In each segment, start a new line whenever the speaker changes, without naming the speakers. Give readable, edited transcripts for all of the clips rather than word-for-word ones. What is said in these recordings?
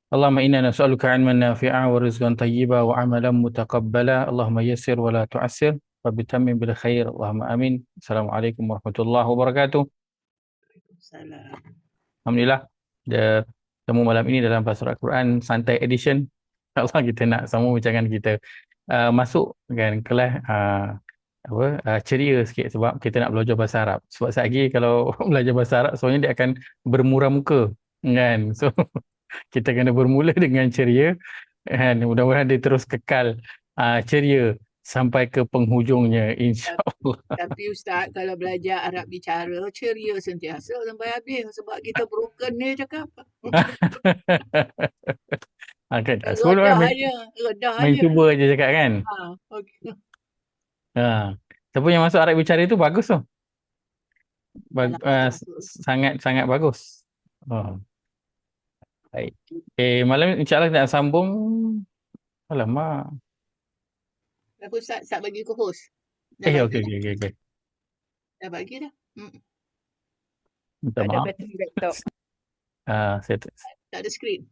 اللهم إنا نسألك علما نافعا ورزقا طيبا وعملا متقبلا اللهم يسر ولا تعسر وبتمم بالخير اللهم آمين. Assalamualaikum warahmatullahi wabarakatuh.
Salah.
Alhamdulillah, dia temu malam ini dalam Bahasa Al-Quran Santai Edition. InsyaAllah kita nak sambung bincangan kita. Masuk kan kelas ceria sikit sebab kita nak belajar bahasa Arab. Sebab saat lagi kalau belajar bahasa Arab sebenarnya dia akan bermuram muka kan. So kita kena bermula dengan ceria dan mudah-mudahan dia terus kekal ceria sampai ke penghujungnya insya-Allah.
Tapi Ustaz, kalau belajar Arab bicara, ceria sentiasa sampai habis. Sebab kita broken ni cakap.
Kan tak suruh
Redah
main,
aja, redah
main
aja.
cuba je cakap kan.
Okey.
Ha. Siapa yang masuk Arab bicara itu bagus tu.
Alhamdulillah.
Sangat-sangat bagus. Oh, baik. Malam ni insya-Allah kita nak sambung. Alamak.
Apa Ustaz bagi ke host? Dah
Okey
bagi dah.
okey okey okey.
Dah bagi dah.
Minta
Tak ada
maaf.
bateri laptop.
Saya
Tak ada skrin.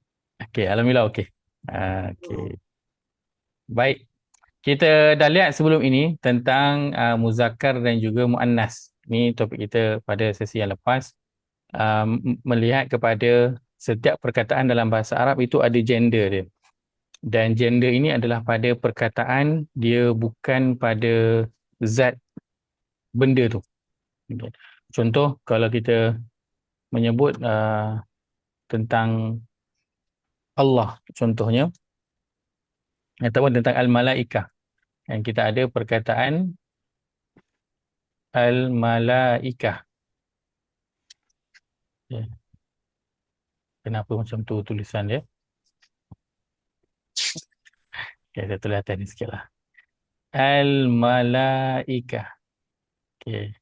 okey, alhamdulillah okey. Okey. Baik. Kita dah lihat sebelum ini tentang muzakkar dan juga muannas. Ini topik kita pada sesi yang lepas. Melihat kepada setiap perkataan dalam bahasa Arab itu ada gender dia. Dan gender ini adalah pada perkataan, dia bukan pada zat benda tu. Okay. Contoh kalau kita menyebut tentang Allah contohnya, ataupun tentang al-malaikah. Dan kita ada perkataan al-malaikah. Okay. Kenapa macam tu tulisan dia? Okay, saya tulis atas ni sikit lah. Al-malaikah. Okay.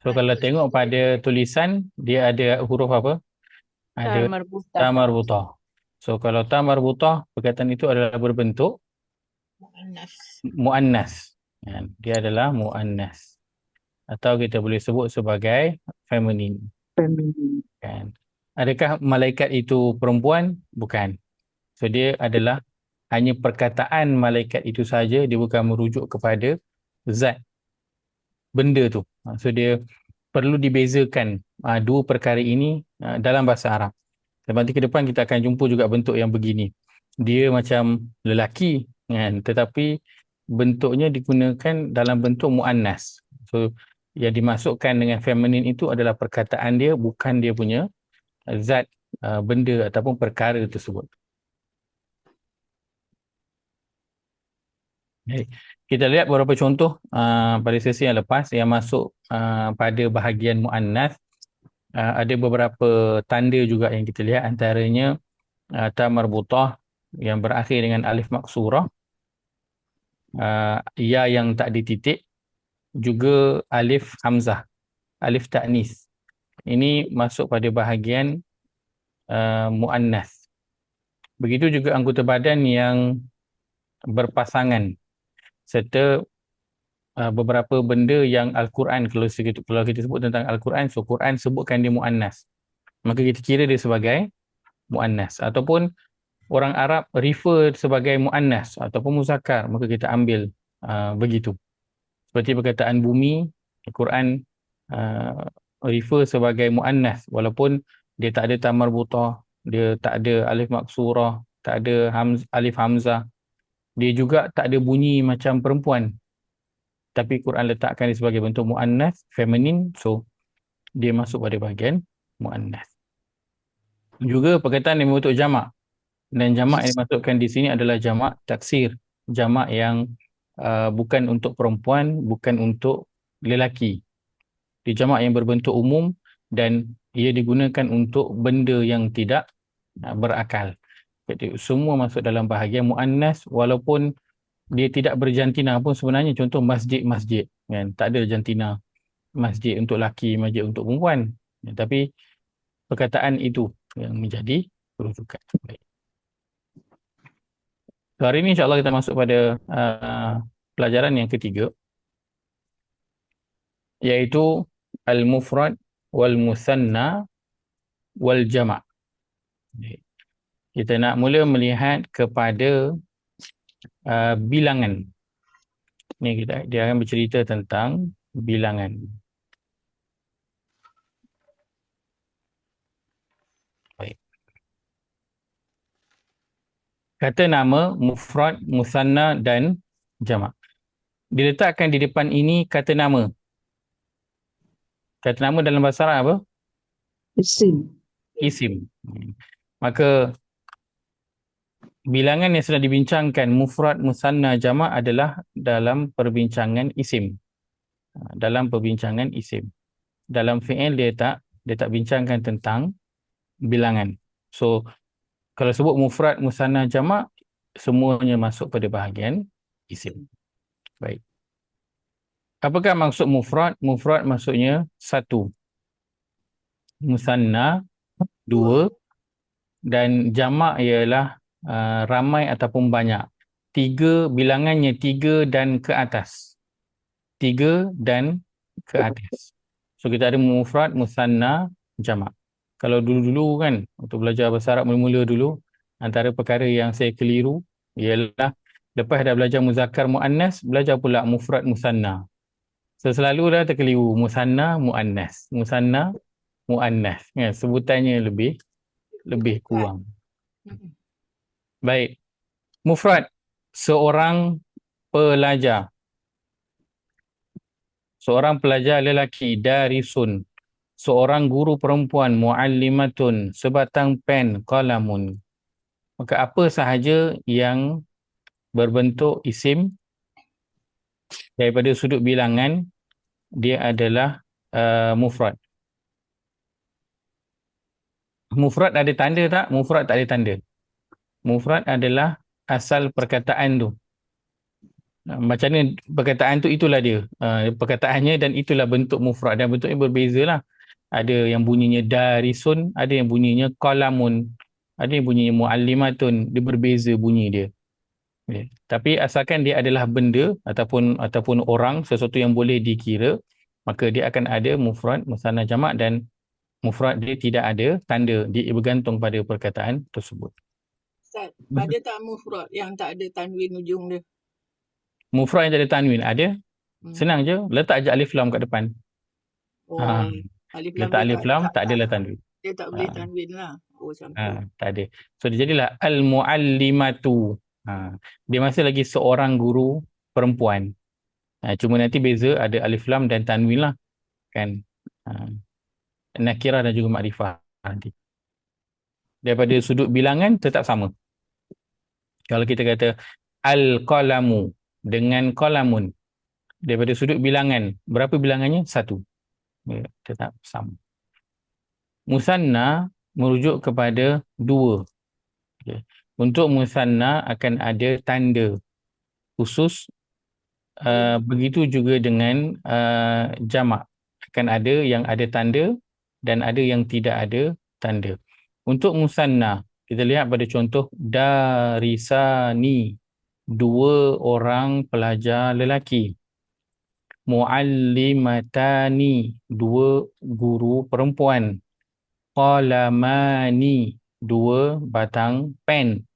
So kalau tengok pada tulisan, dia ada huruf apa? Ada
Marbutah.
ta marbutah. So kalau ta marbutah, perkataan itu adalah berbentuk
Muannas.
muannas. Dia adalah muannas. Atau kita boleh sebut sebagai feminine. Kan? Adakah malaikat itu perempuan? Bukan. So dia adalah hanya perkataan malaikat itu saja, dia bukan merujuk kepada zat benda tu. So dia perlu dibezakan dua perkara ini dalam bahasa Arab. Dan nanti ke depan kita akan jumpa juga bentuk yang begini. Dia macam lelaki kan, tetapi bentuknya digunakan dalam bentuk muannas. So yang dimasukkan dengan feminin itu adalah perkataan dia, bukan dia punya zat benda ataupun perkara tersebut. Okay. Kita lihat beberapa contoh pada sesi yang lepas yang masuk pada bahagian muannas. Ada beberapa tanda juga yang kita lihat, antaranya ta marbutah yang berakhir dengan alif maksurah, ya yang tak dititik, juga alif hamzah, alif ta'nis. Ini masuk pada bahagian muannas. Begitu juga anggota badan yang berpasangan, serta beberapa benda yang Al-Quran, kalau kita sebut tentang Al-Quran, so Quran sebutkan dia muannas, maka kita kira dia sebagai muannas. Ataupun orang Arab refer sebagai muannas ataupun muzakkar, maka kita ambil begitu. Seperti perkataan bumi, Al-Quran refer sebagai muannas walaupun dia tak ada ta marbutah, dia tak ada alif maksurah, tak ada alif hamzah. Dia juga tak ada bunyi macam perempuan. Tapi Quran letakkan dia sebagai bentuk muannas, feminin, so dia masuk pada bahagian muannas. Juga perkataan yang membentuk jamak. Dan jamak yang dimasukkan di sini adalah jamak taksir, jamak yang bukan untuk perempuan, bukan untuk lelaki. Dia jamak yang berbentuk umum dan ia digunakan untuk benda yang tidak berakal. Jadi semua masuk dalam bahagian muannas walaupun dia tidak berjantina pun sebenarnya. Contoh masjid-masjid kan, tak ada jantina. Masjid untuk lelaki, masjid untuk perempuan. Tapi perkataan itu yang menjadi rujukan. Baik. So, hari ini insya-Allah kita masuk pada pelajaran yang ketiga, iaitu al-mufrad wal musanna wal jama'. Kita nak mula melihat kepada bilangan. Ni dia akan bercerita tentang bilangan. Baik. Kata nama, mufrad, musanna dan jamak. Diletakkan di depan ini kata nama. Kata nama dalam bahasa Arab apa?
Isim.
Isim. Maka bilangan yang sudah dibincangkan mufrad, musanna, jamak adalah dalam perbincangan isim. Dalam perbincangan isim. Dalam fi'il dia tak bincangkan tentang bilangan. So kalau sebut mufrad, musanna, jamak, semuanya masuk pada bahagian isim. Baik. Apakah maksud mufrad? Mufrad maksudnya satu. Musanna dua, dan jamak ialah ramai ataupun banyak. Tiga, bilangannya tiga dan ke atas. Tiga dan ke atas. So kita ada mufrad, musanna, jamak. Kalau dulu-dulu kan, untuk belajar bahasa Arab mula-mula dulu, antara perkara yang saya keliru ialah lepas dah belajar muzakkar muannas, belajar pula mufrad, musanna. So selalu dah terkeliru musanna, muannas. Musanna, muannas. Ya, sebutannya lebih kurang. Baik. Mufrad, seorang pelajar. Seorang pelajar lelaki, darisun. Seorang guru perempuan, muallimatun. Sebatang pen, qalamun. Maka apa sahaja yang berbentuk isim daripada sudut bilangan, dia adalah mufrad. Mufrad ada tanda tak? Mufrad tak ada tanda. Mufrad adalah asal perkataan tu. Macam mana perkataan tu, itulah dia. Perkataannya dan itulah bentuk mufrad. Dan bentuknya berbeza lah. Ada yang bunyinya darisun, ada yang bunyinya qalamun, ada yang bunyinya muallimatun. Dia berbeza bunyi dia. Okay. Tapi asalkan dia adalah benda ataupun orang, sesuatu yang boleh dikira, maka dia akan ada mufrad, musanna, jamak, dan mufrad dia tidak ada tanda. Dia bergantung pada perkataan tersebut.
Ustaz, ada tak mufrad yang tak ada tanwin ujung dia?
Mufrad yang tak ada tanwin ada. Senang je, letak je alif lam kat depan.
Oh, alif lam
Letak
dia
alif lam, tak adalah tanwin.
dia tak boleh tanwin lah. Oh, sampai.
Tak ada. So dia jadilah al-muallimatu. Dia masih lagi seorang guru perempuan. Cuma nanti beza ada alif lam dan tanwin lah. Kan? Nakirah dan juga makrifah nanti. Daripada sudut bilangan tetap sama. Kalau kita kata al-qalamu dengan qalamun, daripada sudut bilangan, berapa bilangannya? Satu. Ya, tetap sama. Musanna merujuk kepada dua. Okay. Untuk musanna akan ada tanda khusus. Begitu juga dengan jamak. Akan ada yang ada tanda dan ada yang tidak ada tanda. Untuk musanna, kita lihat pada contoh darisani, dua orang pelajar lelaki. Muallimatani, dua guru perempuan. Qalamani, dua batang pen.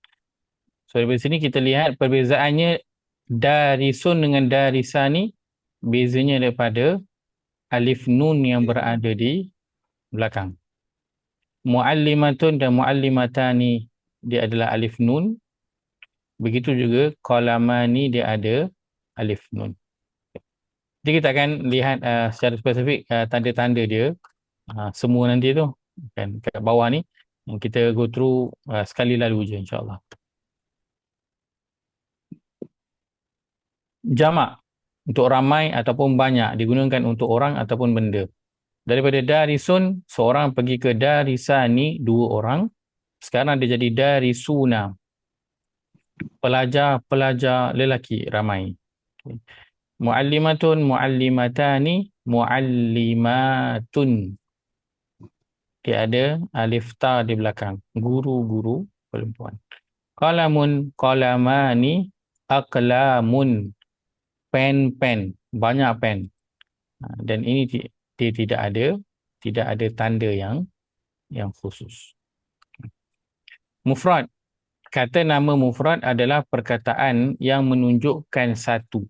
So dari sini kita lihat perbezaannya darisun dengan darisani, bezanya daripada alif nun yang berada di belakang. Muallimatun dan muallimatani, dia adalah alif nun. Begitu juga qalamani, dia ada alif nun. Jadi kita akan lihat secara spesifik tanda-tanda dia semua nanti tu kan kat bawah ni. Kita go through sekali lalu je insya-Allah. Jamak untuk ramai ataupun banyak, digunakan untuk orang ataupun benda. Daripada darisun, seorang pergi ke darisani, dua orang. Sekarang dia jadi darisuna, pelajar lelaki ramai. Muallimatun, muallimatani, muallimatun. Dia ada alif ta di belakang. Guru-guru perempuan. Qalamun, qalamani, aqlamun. Pen. Banyak pen. Dan ini dia tidak ada tanda yang khusus. Mufrad. Kata nama mufrad adalah perkataan yang menunjukkan satu.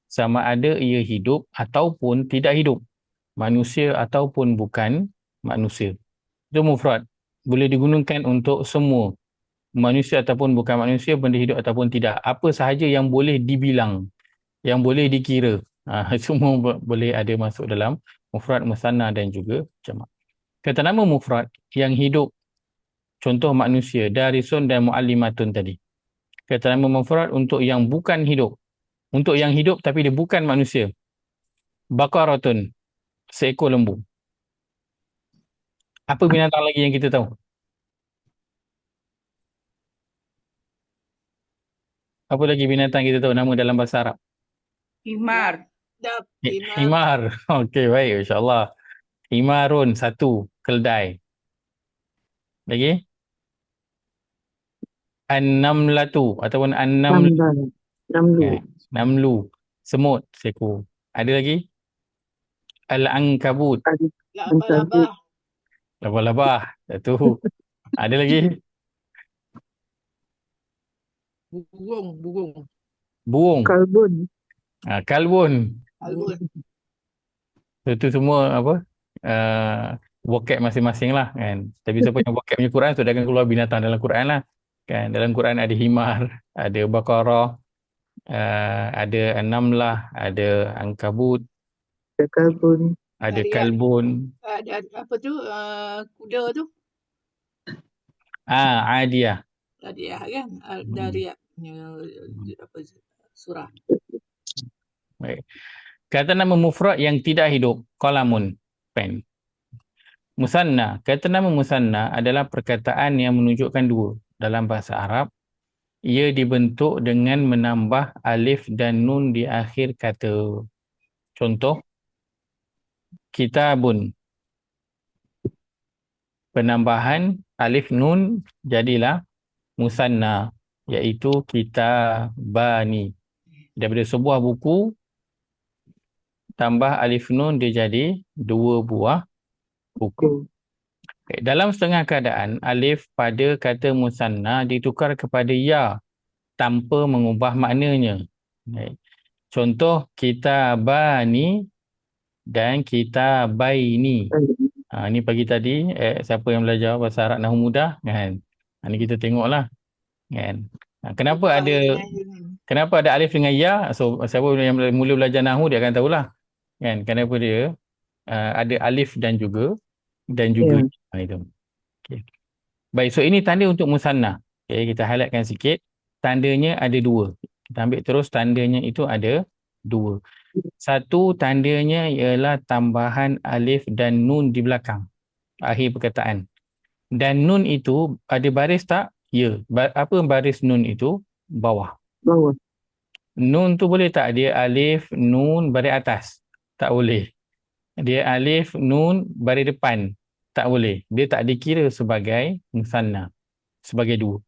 Sama ada ia hidup ataupun tidak hidup. Manusia ataupun bukan manusia. Itu mufrad. Boleh digunakan untuk semua. Manusia ataupun bukan manusia, benda hidup ataupun tidak. Apa sahaja yang boleh dibilang, yang boleh dikira. Semua boleh ada masuk dalam mufrad, musanna dan juga jamak. Kata nama mufrad yang hidup, contoh manusia, darisun dan muallimatun tadi. Kata nama mufrad untuk yang bukan hidup. Untuk yang hidup tapi dia bukan manusia. Baqaratun, seekor lembu. Apa binatang lagi yang kita tahu? Apa lagi binatang kita tahu nama dalam bahasa Arab?
Himar.
Dap, himar,
Himar. Okey, baik. InsyaAllah. Himarun, satu. Keldai. Lagi? An-namlatu ataupun an-namlu.
Namlu. Namlu.
Namlu. Semut, seekor. Ada lagi? Al-ankabut.
labah-labah,
Labah-labah. Satu. Ada lagi?
burung,
Burung.
Kalbun.
Kalbun.
albun.
Itu semua apa? Vocab masing-masing lah kan. Tapi siapa yang vocabnya Quran, sudah akan keluar binatang dalam Quran lah. Kan dalam Quran ada himar, ada baqarah, ada namlah, ada ankabut,
Kalbun.
ada
Dariat.
kalbun,
Ada apa tu? Kuda tu.
adiyah.
Dariat kan? Dariat. Apa surah.
Baik. Kata nama mufrad yang tidak hidup, qalamun, pen. Musanna, kata nama musanna adalah perkataan yang menunjukkan dua. Dalam bahasa Arab, ia dibentuk dengan menambah alif dan nun di akhir kata. Contoh, kitabun. Penambahan alif nun jadilah musanna, iaitu kitabani. Daripada sebuah buku, tambah alif nun dia jadi dua buah buku. Okay. Dalam setengah keadaan, alif pada kata musanna ditukar kepada ya tanpa mengubah maknanya. Okay. Contoh, kitabani dan kitabaini. Ini pagi tadi, siapa yang belajar bahasa Arab Nahu Mudah, kan? Ini kita tengoklah, kan? Kenapa ada alif dengan ya? So, siapa yang mula belajar Nahu, dia akan tahulah. Kan? Kenapa dia ada alif dan juga
Ya.
itu. Okay. Baik, so ini tanda untuk musanna. Okay, kita highlightkan sikit. Tandanya ada dua. Kita ambil terus, tandanya itu ada dua. Satu, tandanya ialah tambahan alif dan nun di belakang akhir perkataan. Dan nun itu ada baris tak? Ya. Apa baris nun itu? Bawah.
Bawah.
Nun tu boleh tak dia alif nun baris atas? Tak boleh. Dia alif nun baris depan? Tak boleh. Dia tak dikira sebagai musanna, sebagai dua.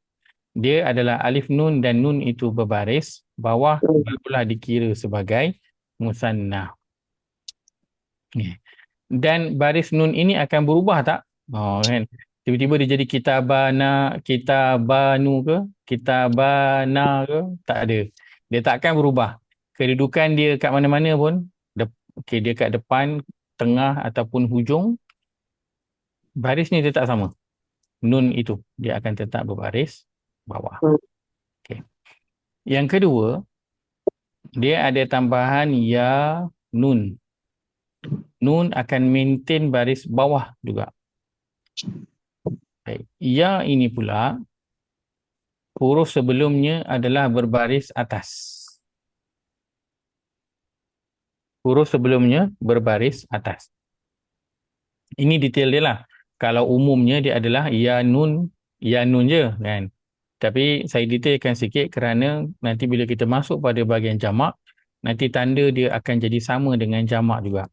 Dia adalah alif nun dan nun itu berbaris bawah, barulah dikira sebagai musanna. Dan baris nun ini akan berubah tak? Kan? Tiba-tiba dia jadi kitabana, kitabanu ke? Kitabana ke? Tak ada. Dia tak akan berubah. Kedudukan dia kat mana-mana pun, dia kat depan, tengah ataupun hujung, baris ni tetap sama. Nun itu, dia akan tetap berbaris bawah. Okay. Yang kedua, dia ada tambahan ya nun. Nun akan maintain baris bawah juga. Baik. Ya ini pula, huruf sebelumnya adalah berbaris atas. Huruf sebelumnya berbaris atas. Ini detail dia lah. Kalau umumnya dia adalah ya nun je kan. Tapi saya detailkan sikit kerana nanti bila kita masuk pada bahagian jamak, nanti tanda dia akan jadi sama dengan jamak juga.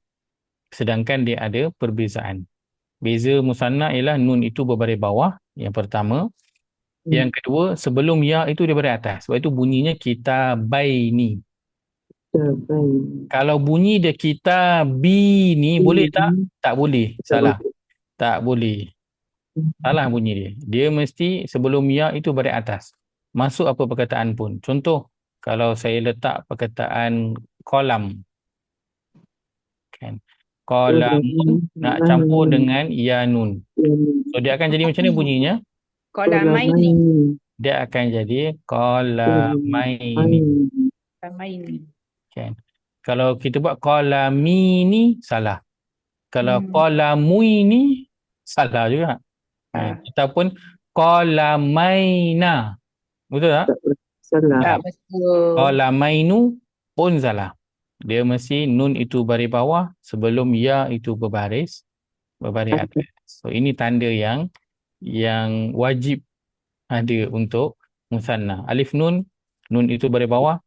Sedangkan dia ada perbezaan. Beza musanna ialah nun itu berbaris bawah, yang pertama. Yang kedua, sebelum ya itu dia berada atas. Sebab itu bunyinya kitabaini. Kalau bunyi dia kitabini, boleh tak? Tak boleh. Salah. Tak boleh. Salah bunyi dia. Dia mesti sebelum ya itu baris atas. Masuk apa perkataan pun. Contoh, kalau saya letak perkataan kolam, kan? Kolamun nak campur dengan ya nun. So dia akan jadi macam mana bunyinya?
Kolamaini.
Dia akan jadi kolamaini,
Kolamaini.
kan? Kalau kita buat kolamini salah. Kalau kolamuini salah juga. Ataupun kolamaina. Betul tak?
Salah.
Tak betul.
Kolamainu pun salah. Dia mesti nun itu baris bawah sebelum ya itu berbaris atas. So ini tanda yang wajib ada untuk musanna. Alif nun itu baris bawah,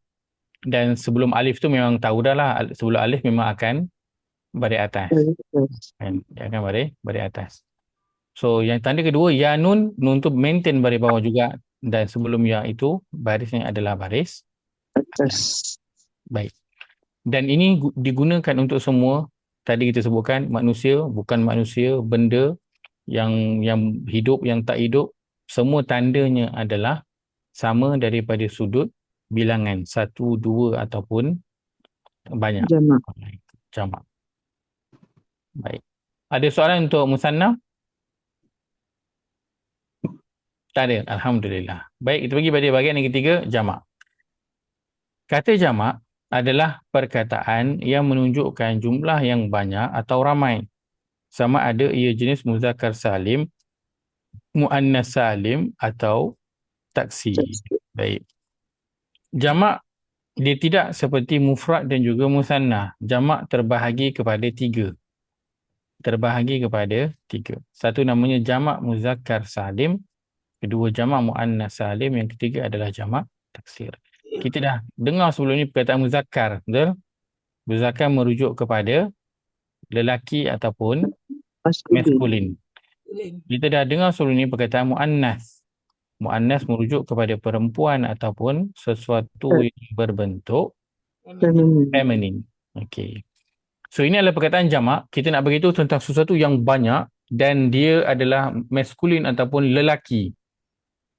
dan sebelum alif tu memang tahu dah lah, sebelum alif memang akan baris atas. Kan? Dia akan baris atas. So yang tanda kedua ya nun tu maintain baris bawah juga, dan sebelum ya itu barisnya adalah baris
Atas.
baik. Dan ini digunakan untuk semua, tadi kita sebutkan manusia, bukan manusia, benda yang hidup, yang tak hidup, semua tandanya adalah sama daripada sudut bilangan 1, 2 ataupun banyak. Jamak. Baik. Ada soalan untuk musanna? Tak ada. Alhamdulillah. Baik, kita pergi pada bahagian yang ketiga, jamak. Kata jamak adalah perkataan yang menunjukkan jumlah yang banyak atau ramai. Sama ada ia jenis muzakkar salim, muannas salim atau taksir. Baik. Jamak dia tidak seperti mufrad dan juga musanna. Jamak terbahagi kepada tiga. Satu namanya jamak muzakkar salim, kedua jamak muannas salim, yang ketiga adalah jamak taksir. Kita dah dengar sebelum ni perkataan muzakkar, betul? Muzakkar merujuk kepada lelaki ataupun maskulin. Kita dah dengar sebelum ni perkataan muannas. Muannas merujuk kepada perempuan ataupun sesuatu yang berbentuk feminin. Okey. So ini adalah perkataan jamak. Kita nak beritahu tentang sesuatu yang banyak dan dia adalah maskulin ataupun lelaki.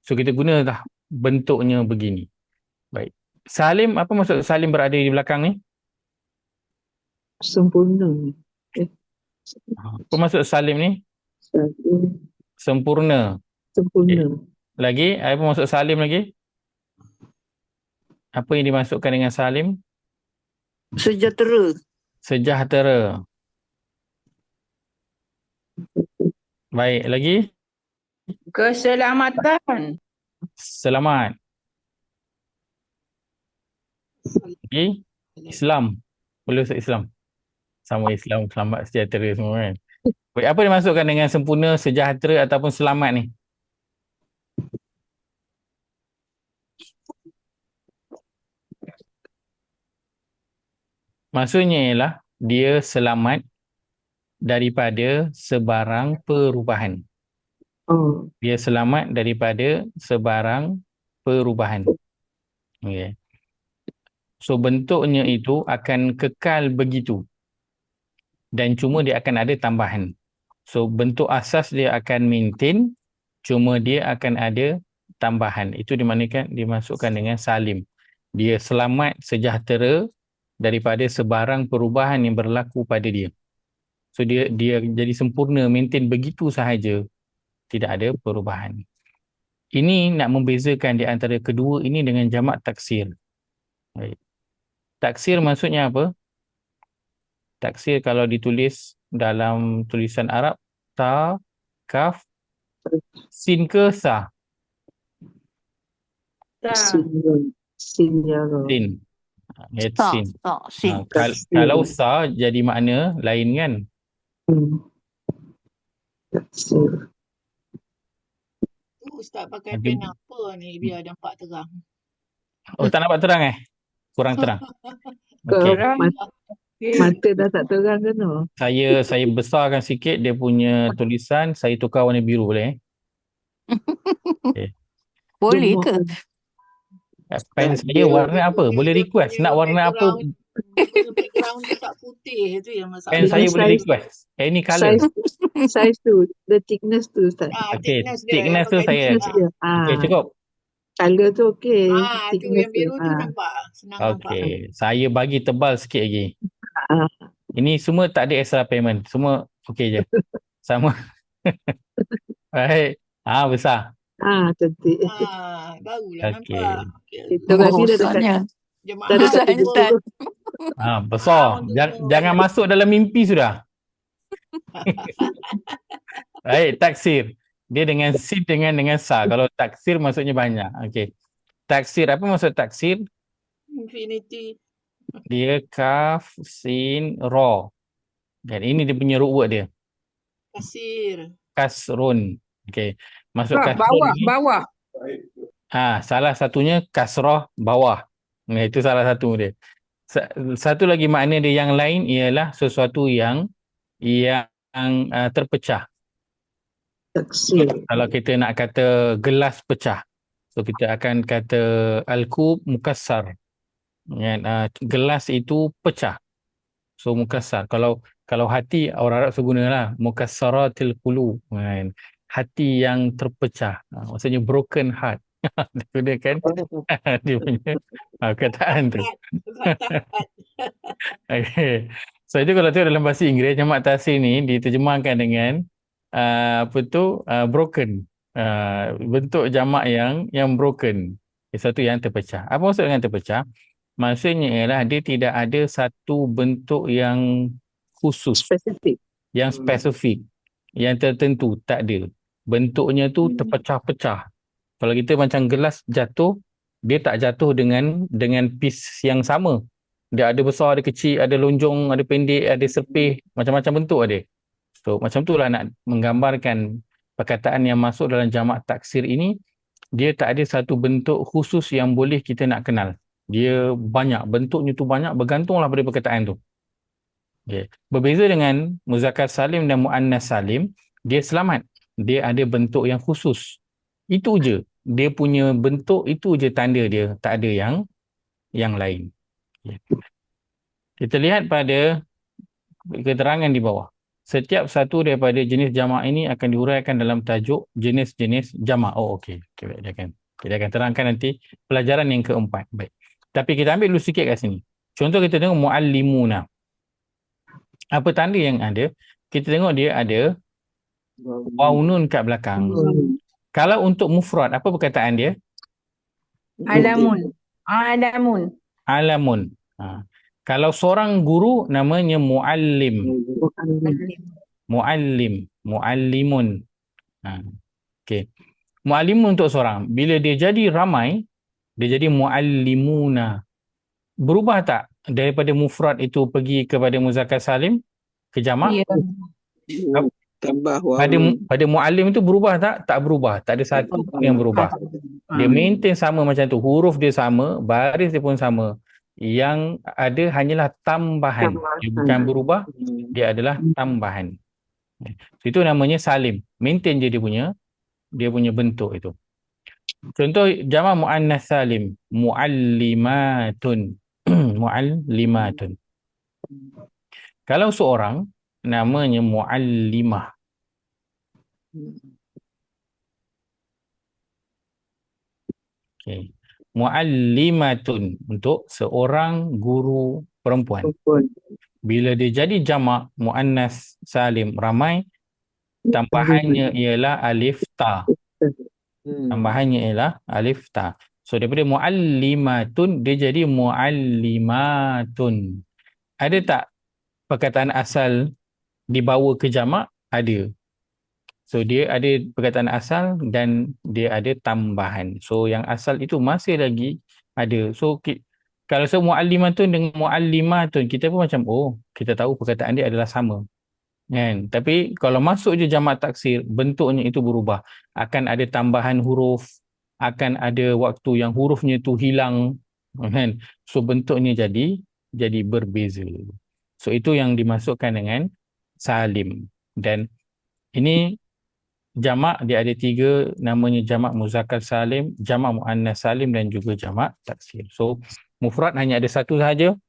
So kita guna dah bentuknya begini. Baik. Salim, apa maksud salim berada di belakang ni?
Sempurna.
Apa maksud salim ni? Sempurna.
Sempurna.
Lagi, apa maksud salim lagi? Apa yang dimasukkan dengan salim?
Sejahtera.
Sejahtera. Baik, lagi?
Keselamatan.
Selamat. Lagi? Islam. Boleh usah Islam. Sama Islam, selamat, sejahtera semua kan. Baik, apa dimasukkan dengan sempurna, sejahtera ataupun selamat ni? Maksudnya ialah dia selamat daripada sebarang perubahan. Dia selamat daripada sebarang perubahan. Okay. So bentuknya itu akan kekal begitu. Dan cuma dia akan ada tambahan. So bentuk asas dia akan maintain, cuma dia akan ada tambahan. Itu dimasukkan dengan salim. Dia selamat sejahtera daripada sebarang perubahan yang berlaku pada dia. So dia jadi sempurna, maintain begitu sahaja, tidak ada perubahan. Ini nak membezakan di antara kedua ini dengan jamak taksir. Baik. Taksir maksudnya apa? Taksir kalau ditulis dalam tulisan Arab, ta, kaf, sin ke sa?
Sin.
Sin. Kalau sa jadi makna lain kan?
Taksir.
Ustaz pakai pen apa ni biar nampak terang?
Oh, tak nampak terang Kurang terang.
Okay.
Okey.
Mata dah tak terang kan?
Saya besarkan sikit dia punya tulisan, saya tukar warna biru boleh? Okay.
Boleh ke?
Pen saya warna apa? Boleh request. Nak warna apa?
Rupanya background dia tak putih. Itu yang masalah.
Pen saya
Dengan
boleh
size
request any color.
size tu, the thickness tu Ustaz.
Okey,
Thickness dia.
thickness
Apa
tu
kata?
saya.
Thickness dia.
Okey, cukup.
Color tu okey.
Tu
Thickness
yang
tu.
biru tu nampak. Senang nampak.
Okey, saya bagi tebal sikit lagi.
Ah,
Ini semua tak ada extra payment. Semua okey je. Sama. Baik. Besar.
cantik.
Barulah
Okey.
nampak. Okay.
Kita kasi dah dekat
Besarnya.
Jemaah
dah dekat
Besar
70.
Besar.
untuk
Jangan masuk dalam mimpi sudah. Baik, taksir. Dia dengan sin dengan sa. Kalau taksir maksudnya banyak. Okey. Taksir, apa maksud taksir?
infinity.
Dia kaf, sin, ra. Kan ini dia punya root word dia.
Kasir.
Kasrun. Okey. Maksud
Bawah,
kasrun ni
bawah.
salah satunya kasrah bawah. Itu salah satu dia. Satu lagi makna dia yang lain ialah sesuatu yang terpecah.
Taksir.
Kalau kita nak kata gelas pecah, so kita akan kata al-kub mukassar. Gelas itu pecah. So mukassar. Kalau hati orang Arab gunalah mukassaratil qulub. Hati yang terpecah. Maksudnya broken heart. Dia kan dia punya kataan tu. Okay. So itu kalau tengok dalam bahasa Inggeris, jamak tasir ni diterjemahkan dengan broken. Bentuk jamak yang broken. Satu yang terpecah. Apa maksud dengan terpecah? Maksudnya ialah dia tidak ada satu bentuk yang khusus,
Spesifik.
yang spesifik, yang tertentu, tak ada. Bentuknya tu terpecah-pecah. Kalau kita macam gelas jatuh, dia tak jatuh dengan piece yang sama. Dia ada besar, ada kecil, ada lonjong, ada pendek, ada serpih, macam-macam bentuk ada. So macam itulah nak menggambarkan perkataan yang masuk dalam jamak taksir ini, dia tak ada satu bentuk khusus yang boleh kita nak kenal. Dia banyak, bentuknya tu banyak, bergantunglah pada perkataan tu. Okay. Berbeza dengan muzakkar salim dan muannas salim, dia selamat. Dia ada bentuk yang khusus. Itu je. Dia punya bentuk, itu je tanda dia. Tak ada yang lain. Okay. Kita lihat pada keterangan di bawah. Setiap satu daripada jenis jamak ini akan diuraikan dalam tajuk jenis-jenis jamak. Okey. Okay, dia akan terangkan nanti pelajaran yang keempat. Baik. Tapi kita ambil dulu sikit kat sini. Contoh kita tengok muallimuna. Apa tanda yang ada? Kita tengok dia ada waw nun kat belakang. Kalau untuk mufrad, apa perkataan dia?
Alamun.
Alamun. Kalau seorang guru namanya muallim. Muallimun. Okey. Muallimun untuk seorang. Bila dia jadi ramai, dia jadi muallimuna. Berubah tak daripada mufrad itu pergi kepada muzakkar salim ke jamak?
Ya.
Tambah waw.
Pada muallim itu berubah tak? Tak berubah. Tak ada satu pun yang berubah. Dia maintain sama macam tu. Huruf dia sama, baris dia pun sama. Yang ada hanyalah tambahan. Dia bukan berubah, dia adalah tambahan. Itu namanya salim. Maintain je dia punya bentuk itu. Contoh jamak muannas salim, muallimatun. Muallimatun. Kalau seorang namanya muallimah. Okay. Muallimatun untuk seorang guru perempuan. Bila dia jadi jamak muannas salim ramai, tambahannya ialah alif ta. Tambahannya ialah alif ta. So daripada muallimatun dia jadi muallimatun. Ada tak perkataan asal dibawa ke jamak? Ada. So dia ada perkataan asal dan dia ada tambahan. So yang asal itu masih lagi ada. So kalau muallimatun dengan muallimatun, kita pun macam kita tahu perkataan dia adalah sama. Kan? Tapi kalau masuk je jamak taksir, bentuknya itu berubah. Akan ada tambahan huruf, akan ada waktu yang hurufnya tu hilang, kan? So bentuknya jadi berbeza. So itu yang dimasukkan dengan salim. Dan ini jamak dia ada 3, namanya jamak muzakkar salim, jamak muannas salim dan juga jamak taksir. So mufrad hanya ada satu sahaja.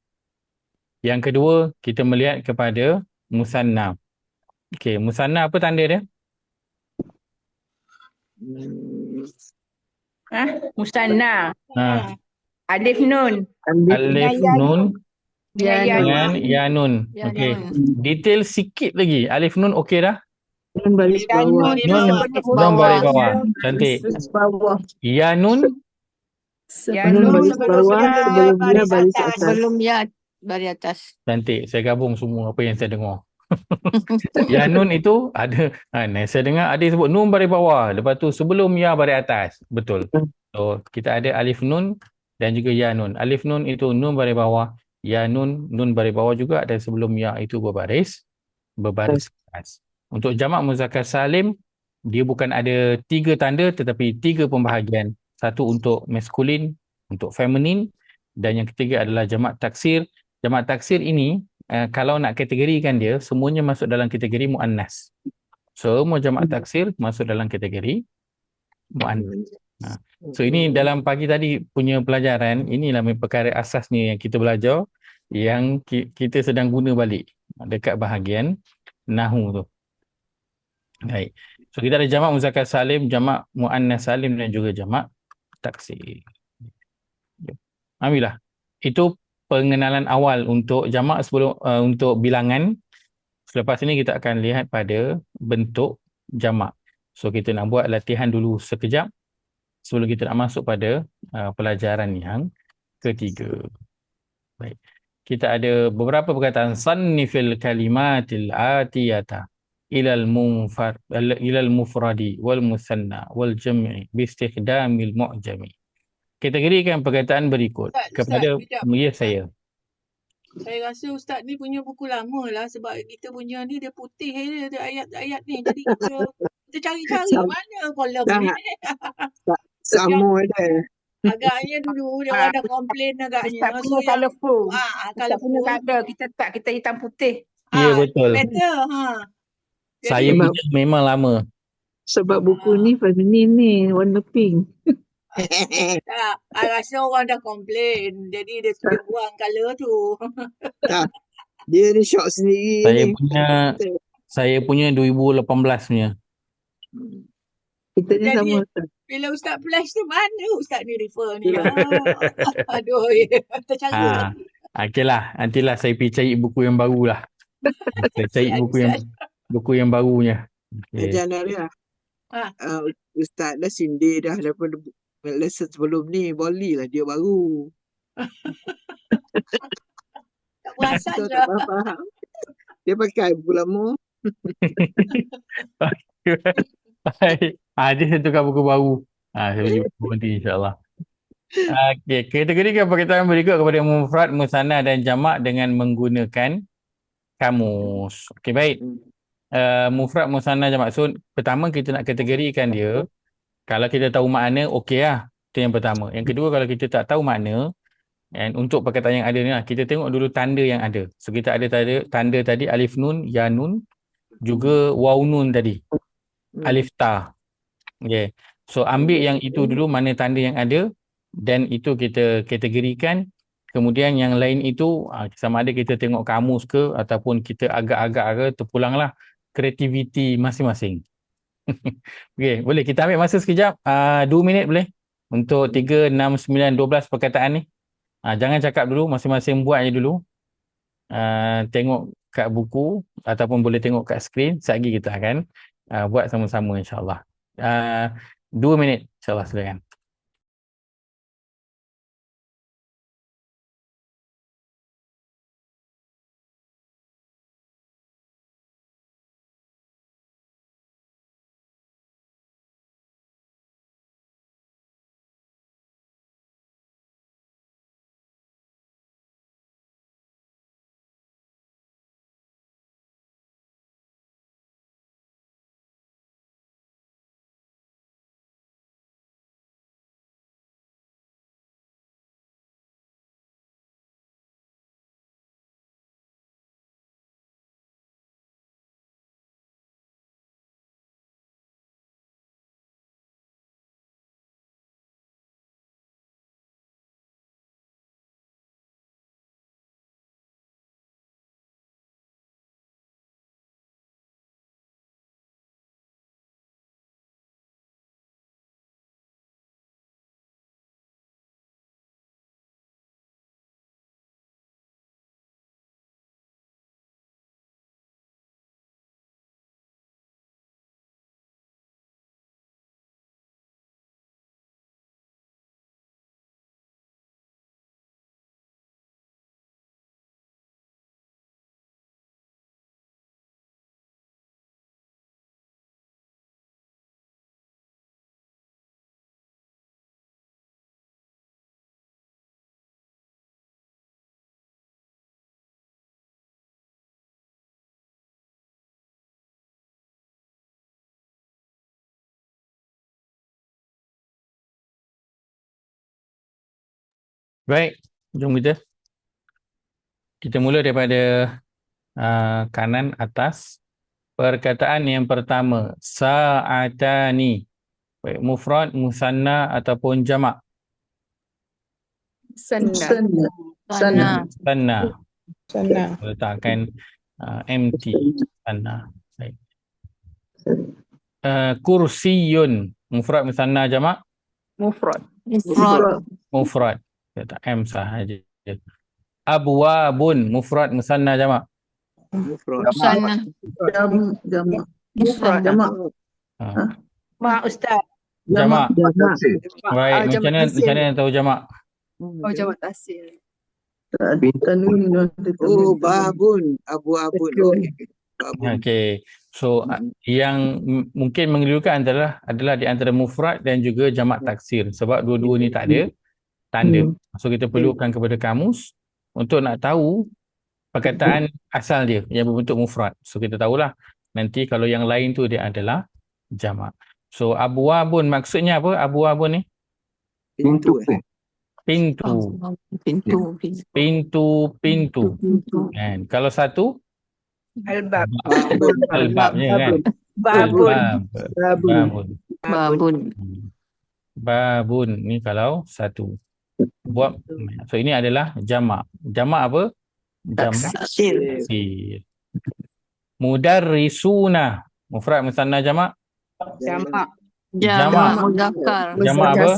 Yang kedua, kita melihat kepada musanna. Okey, musanna apa tanda dia?
Musanna.
Ha,
Alif nun.
alif nun dengan ya nun.
Ya
Okey.
nun.
Detail sikit lagi. Alif nun okey dah?
Nun baris
Ya
bawah.
nun tu
Nun
sebelum
nun baris
huruf
bawah.
ya.
Cantik.
Baris bawah.
Ya nun
Ya
Nun
nun
baris bawah, sebelum dia baris atas.
sebelum ya baris atas.
cantik. Saya gabung semua apa yang saya dengar. Ya nun itu ada, saya dengar ada yang sebut nun baris bawah, lepas tu sebelum ya baris atas. Betul. So kita ada alif nun dan juga ya nun. Alif nun itu nun baris bawah, ya nun baris bawah juga, dan sebelum ya itu berbaris atas. Untuk jamak muzakkar salim, dia bukan ada 3 tanda tetapi 3 pembahagian. Satu untuk maskulin, untuk feminin, dan yang ketiga adalah jamak taksir. Jamak taksir ini kalau nak kategorikan dia, semuanya masuk dalam kategori muannas. Semua jamak taksir masuk dalam kategori muannas. So ini dalam pagi tadi punya pelajaran, inilah perkara asasnya yang kita belajar, yang kita sedang guna balik dekat bahagian nahu tu. Baik. So kita ada jamak muzakkar salim, jamak muannas salim dan juga jamak taksir. Alhamdulillah. Itu pengenalan awal untuk jamak sebelum untuk bilangan. Selepas ini kita akan lihat pada bentuk jamak. So kita nak buat latihan dulu sekejap sebelum kita nak masuk pada pelajaran yang ketiga. Baik. Kita ada beberapa perkataan sannifil kalimatil atiyata ilal mufradi wal musanna wal jam'i bi istikhdamil mu'jami. Kategorikan perkataan berikut
Ustaz,
kepada
kejap.
ya saya.
Saya rasa Ustaz ni punya buku lama lah sebab kita punya ni dia putih je dia ayat-ayat ni. Jadi kita cari-cari mana kolom ni.
Sama dia.
Agaknya dulu dia orang dah komplain agaknya.
Ustaz
So
punya
yang
colourful.
kalau
Ustaz punya colour. Kita tak, kita hitam putih.
Ya, betul.
Better.
Saya
Jadi,
punya memang lama.
Sebab buku ni feminin ni, warna pink.
tak, I rasa orang dah komplain. Jadi dia buang colour tu.
Dia ni syok sendiri
Saya punya 2018 punya.
Kita ni
Jadi,
sama.
bila Ustaz flash tu mana Ustaz ni refer ni? Aduh, tercara.
Okeylah, nantilah saya pergi cari buku yang baru lah. Saya cari buku yang barunya. Okay.
Janaria. Ustaz dah sindir dah daripada lesson sebelum ni. Boleh lah dia baru.
Tak perasan
Tak
lah.
faham. Dia pakai buku lama.
Baik. Dia saya tukar buku baru. Saya beli buku nanti insyaAllah. Okey, kategorikan perkataan berikut kepada mufrad, musanna dan jamak dengan menggunakan kamus. Okey, baik. Mufrad, musanna, jamak. So, pertama kita nak kategorikan dia. Kalau kita tahu makna, okey lah. Itu yang pertama. Yang kedua, kalau kita tak tahu makna, dan untuk perkataan yang ada ni lah, kita tengok dulu tanda yang ada. So, kita ada tanda tadi, alif nun, ya nun, juga waw nun tadi. Alif ta. Okay. So, ambil yang itu dulu, mana tanda yang ada, dan itu kita kategorikan. Kemudian yang lain itu, sama ada kita tengok kamus ke, ataupun kita agak-agak terpulanglah kreativiti masing-masing. Okay, boleh kita ambil masa sekejap, 2 minit boleh? Untuk 3, 6, 9, 12 perkataan ni. Jangan cakap dulu, masing-masing buat je dulu. Tengok kat buku ataupun boleh tengok kat skrin. Sekejap lagi kita akan buat sama-sama insyaAllah. 2 minit insyaAllah, silakan. Baik, jom kita mula daripada kanan atas. Perkataan yang pertama, sa'atani. Baik, mufrad, musanna ataupun jamak.
Sana.
Sana.
Sanna. Letakkan empty. Sanna. Baik. Kursiyun. Mufrad, musanna, jamak.
Mufrad.
Mufrad. Letak M sahaja. Abwabun. Mufrad, musanna, jamak.
Mufrad.
Mufrad. Mak Ustaz.
Jamak. Baik,
jamak
macam mana tahu jamak?
Oh, jamak tasir.
Oh, babun. Abu-abun. Okey. Babun.
Okey. So yang mungkin mengelirukan adalah di antara mufrad dan juga jamak taksir, sebab dua-dua ni tak ada tanda. So kita perlukan kepada kamus untuk nak tahu perkataan asal dia yang berbentuk mufrad. So kita tahulah nanti kalau yang lain tu dia adalah jamak. So abwabun maksudnya apa? Abwabun ni?
Pintu.
Pintu. Pintu. Kan? Kalau satu
Albab.
albabnya kan? Babun. Ni kalau satu. Buat. So ini adalah jamak. Jamak apa? Jamak taksir. Mudarrisuna. Mufrad, musanna, jamak.
Jamak.
Jamak apa?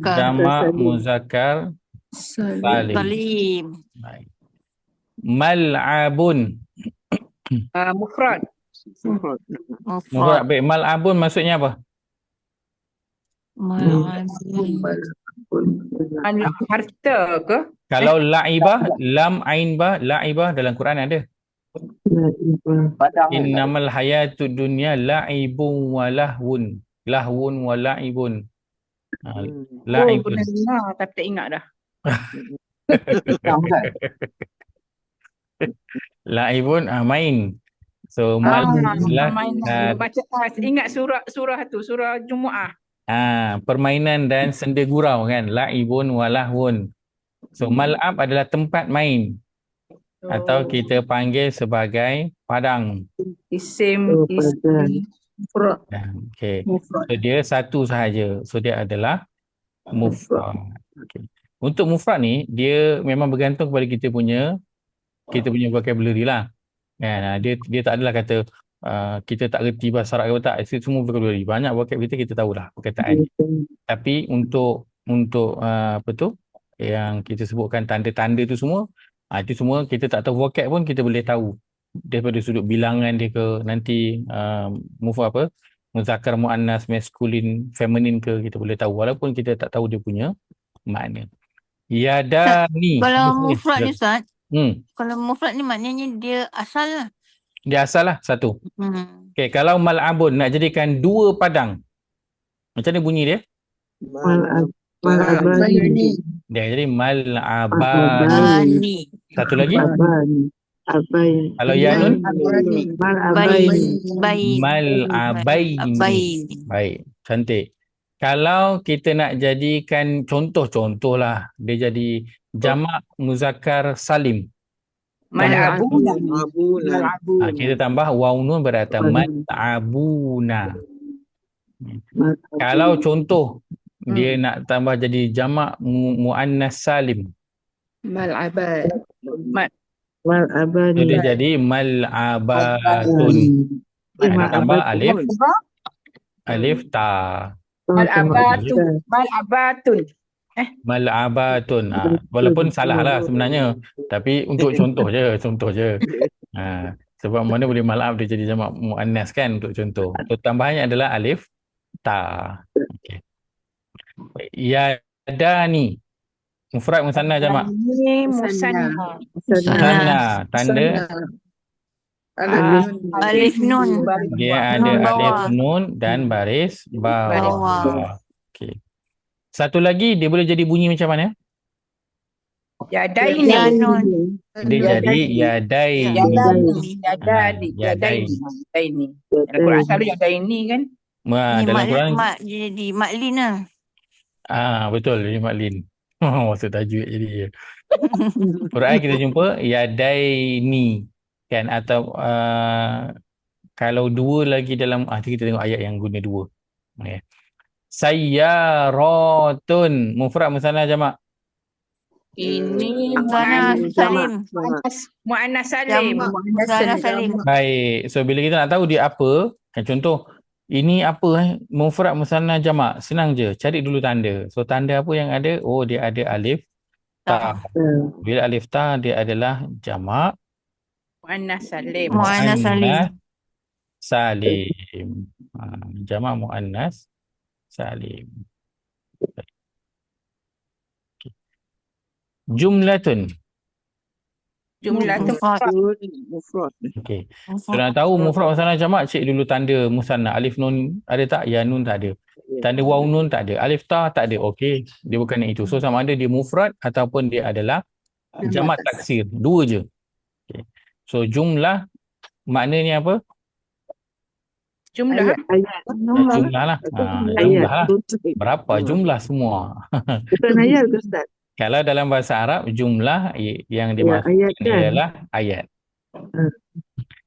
Jamak muzakkar salim. Baik. Mal'abun.
Mufrad.
Mufrad. Baik, mal'abun maksudnya apa?
Harta ke?
Kalau la'ibah, lam ain ba, la'ibah dalam Quran ada. Innamal hayatud dunya la'ibun wa lahwun. Lahwun wa la'ibun. La'ibun.
Pernah dengar tapi tak ingat dah.
La'ibun main. So
Ingat surah tu, surah Jumu'ah.
permainan dan senda gurau kan, la'ibun wa lahwun. So mal'ab adalah tempat main atau kita panggil sebagai padang.
Isim.
Okey. So dia satu sahaja. So dia adalah mufrad. Okay. Untuk mufrad ni dia memang bergantung kepada kita punya vocabulary lah. Kan? Dia tak adalah kata kita tak reti bahasa Arab ke tak. Itu semua vocabulary. Banyak vocabulary kita tahulah perkataan. Tapi untuk apa tu yang kita sebutkan tanda-tanda tu semua, itu semua kita tak tahu vocab pun kita boleh tahu daripada sudut bilangan dia ke, nanti muzakkar, muannas, maskulin, feminin ke, kita boleh tahu walaupun kita tak tahu dia punya makna. Yadani.
Kalau mufrad ni Ustaz, kalau mufrad ni maknanya dia asal lah.
Dia asal lah satu. Okay, kalau mal'abun nak jadikan dua padang, macam mana bunyi dia?
Mal'abani.
Dia jadi mal'abani. Satu lagi? Kalau yanun? Mal'abaini. Baik, cantik. Kalau kita nak jadikan contoh lah, dia jadi jamak muzakkar salim.
Mal'abuna.
Kita tambah waw nun berarti mal'abuna. Kalau contoh dia nak tambah jadi jamak muannas salim.
Mal'abat.
So dia jadi mal'abatun. Dia tambah alif ta. Mal'abatun. Walaupun salah lah sebenarnya, tapi untuk contoh je. Sebab mana boleh mal'ab dia jadi jamak muannas kan, untuk contoh. So tambahannya adalah alif ta. Okay. Yadani. Mufrad, musanna, jamak.
Musanna.
Tanda
Alif nun.
dia ada alif nun dan baris bawah. Okey. Satu lagi dia boleh jadi bunyi macam mana?
Yadaini.
Dia jadi yadaini.
Dalam Quran selalu yadaini kan?
Dalam Quran
Jadi maklin lah.
betul, jadi maklin. Maksud tajwid jadi ya. Quran kita jumpa yadaini kan, atau kalau dua lagi dalam kita tengok ayat yang guna dua. Okay. Sayyaratun mufrad musanna jamak.
Ini
Musanna salim.
Muannas salim.
Musanna salim.
Baik. So bila kita nak tahu dia apa, kan contoh ini apa mufrad musanna jamak, senang je, cari dulu tanda. So tanda apa yang ada? Oh, dia ada alif ta. Bila alif ta dia adalah jamak
Muannas salim.
Muannas salim.
salim. Jamak muannas salim. Jumlatun.
Jumlah
Mufrad.
Mufrad.
Okey. So nak tahu mufrad musanna jamak, cek dulu tanda musanna. Alif nun ada tak? Ya nun tak ada. Tanda waw nun tak ada. Alif ta tak ada. Okey. Dia bukan yang itu. So sama ada dia mufrad ataupun dia adalah jamak taksir. Dua je. Okay. So jumlah maknanya apa?
jumlah.
Jumlah lah. Jumlah lah. Berapa jumlah semua?
Bukan ayat ke Ustaz?
Kalau dalam bahasa Arab, jumlah yang dimaksudkan ialah ayat.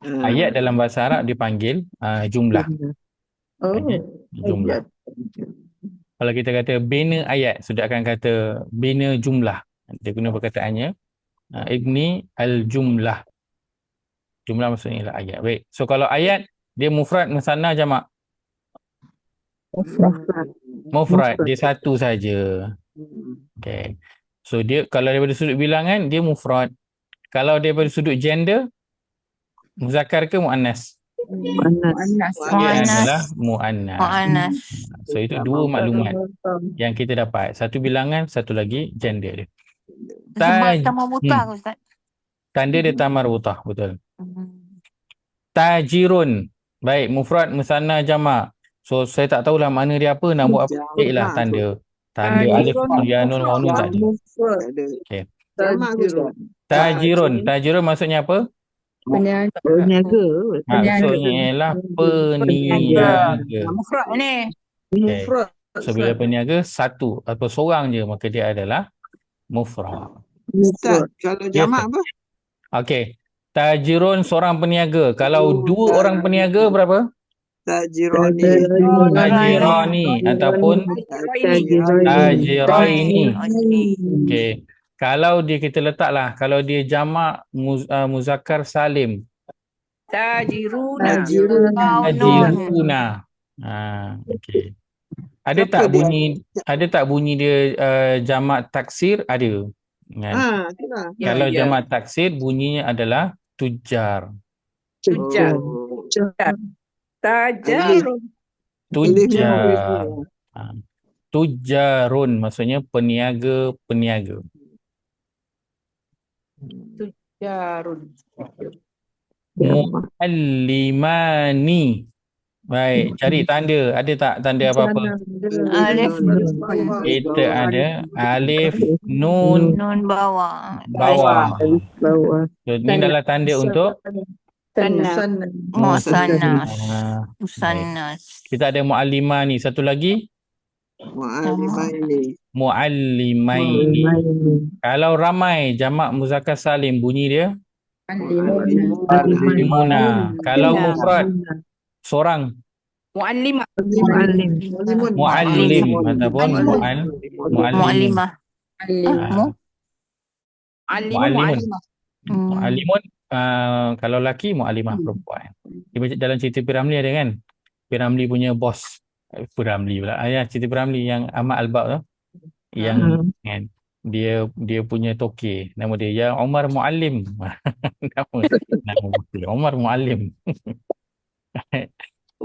Ayat dalam bahasa Arab dipanggil jumlah. Okay. Jumlah. Kalau kita kata bina ayat, sudah akan kata bina jumlah. Dia guna perkataannya ibni al-jumlah. Jumlah maksudnya ialah ayat. Baik. So kalau ayat, dia mufrad musanna jamak. Mufrad. Dia satu saja. Okay. So dia kalau daripada sudut bilangan dia mufrad. Kalau daripada sudut gender muzakkar ke muannas?
Muannas.
Dia adalah muannas.
Muannas.
So itu dua maklumat yang kita dapat. Satu bilangan, satu lagi gender dia.
Sebab tambah buta Ustaz.
Tanda dia tamar butah, betul. Tajirun. Baik, mufrad musanna jamak. So saya tak tahulah makna dia apa, nak buat apa, ceklah tanda. Tanda alif ya nun waw nun tak ada. Okey. Tajirun. Tajirun maksudnya apa?
Peniaga.
Maksudnya ialah peniaga.
Mufrad ni.
Okay. So bila peniaga satu atau seorang je, maka dia adalah mufrad.
Ustaz, kalau jamak apa?
Okey. Tajirun seorang peniaga. Kalau dua orang peniaga berapa? Tajirani ataupun tajiraini. Okey. Kalau dia kita letaklah, kalau dia jamak muzakkar salim.
Tajiruna.
Tajiruna. Okey. Ada tak bunyi dia jamak taksir? Ada. Kan? Kalau jamak taksir bunyinya adalah tujar.
Tujar. Tajarun.
Tujar. Tujarun maksudnya peniaga-peniaga.
Tujarun.
Muallimani. Baik, cari tanda. Ada tak tanda apa-apa?
Alif.
Kita ada alif, nun,
Nun bawah.
bawah. So, ini adalah tanda untuk
Musannas.
Ah,
Musannas.
kita ada muallimah ni. Satu lagi muallimaini. Kalau ramai jamak muzakkar salim bunyi dia muallimuna. Kalau mufrad seorang
Muallimah.
muallim ataupun muallimah. Muallimun. Muallimun kalau laki muallimah perempuan. Dalam cerita P.Ramlee ada kan? P.Ramlee punya bos. P.Ramlee pula. Cerita P.Ramlee yang Ahmad Al-Baq tu. Yang kan, dia punya toke. Nama dia Ya Omar Muallim. nama Omar Muallim.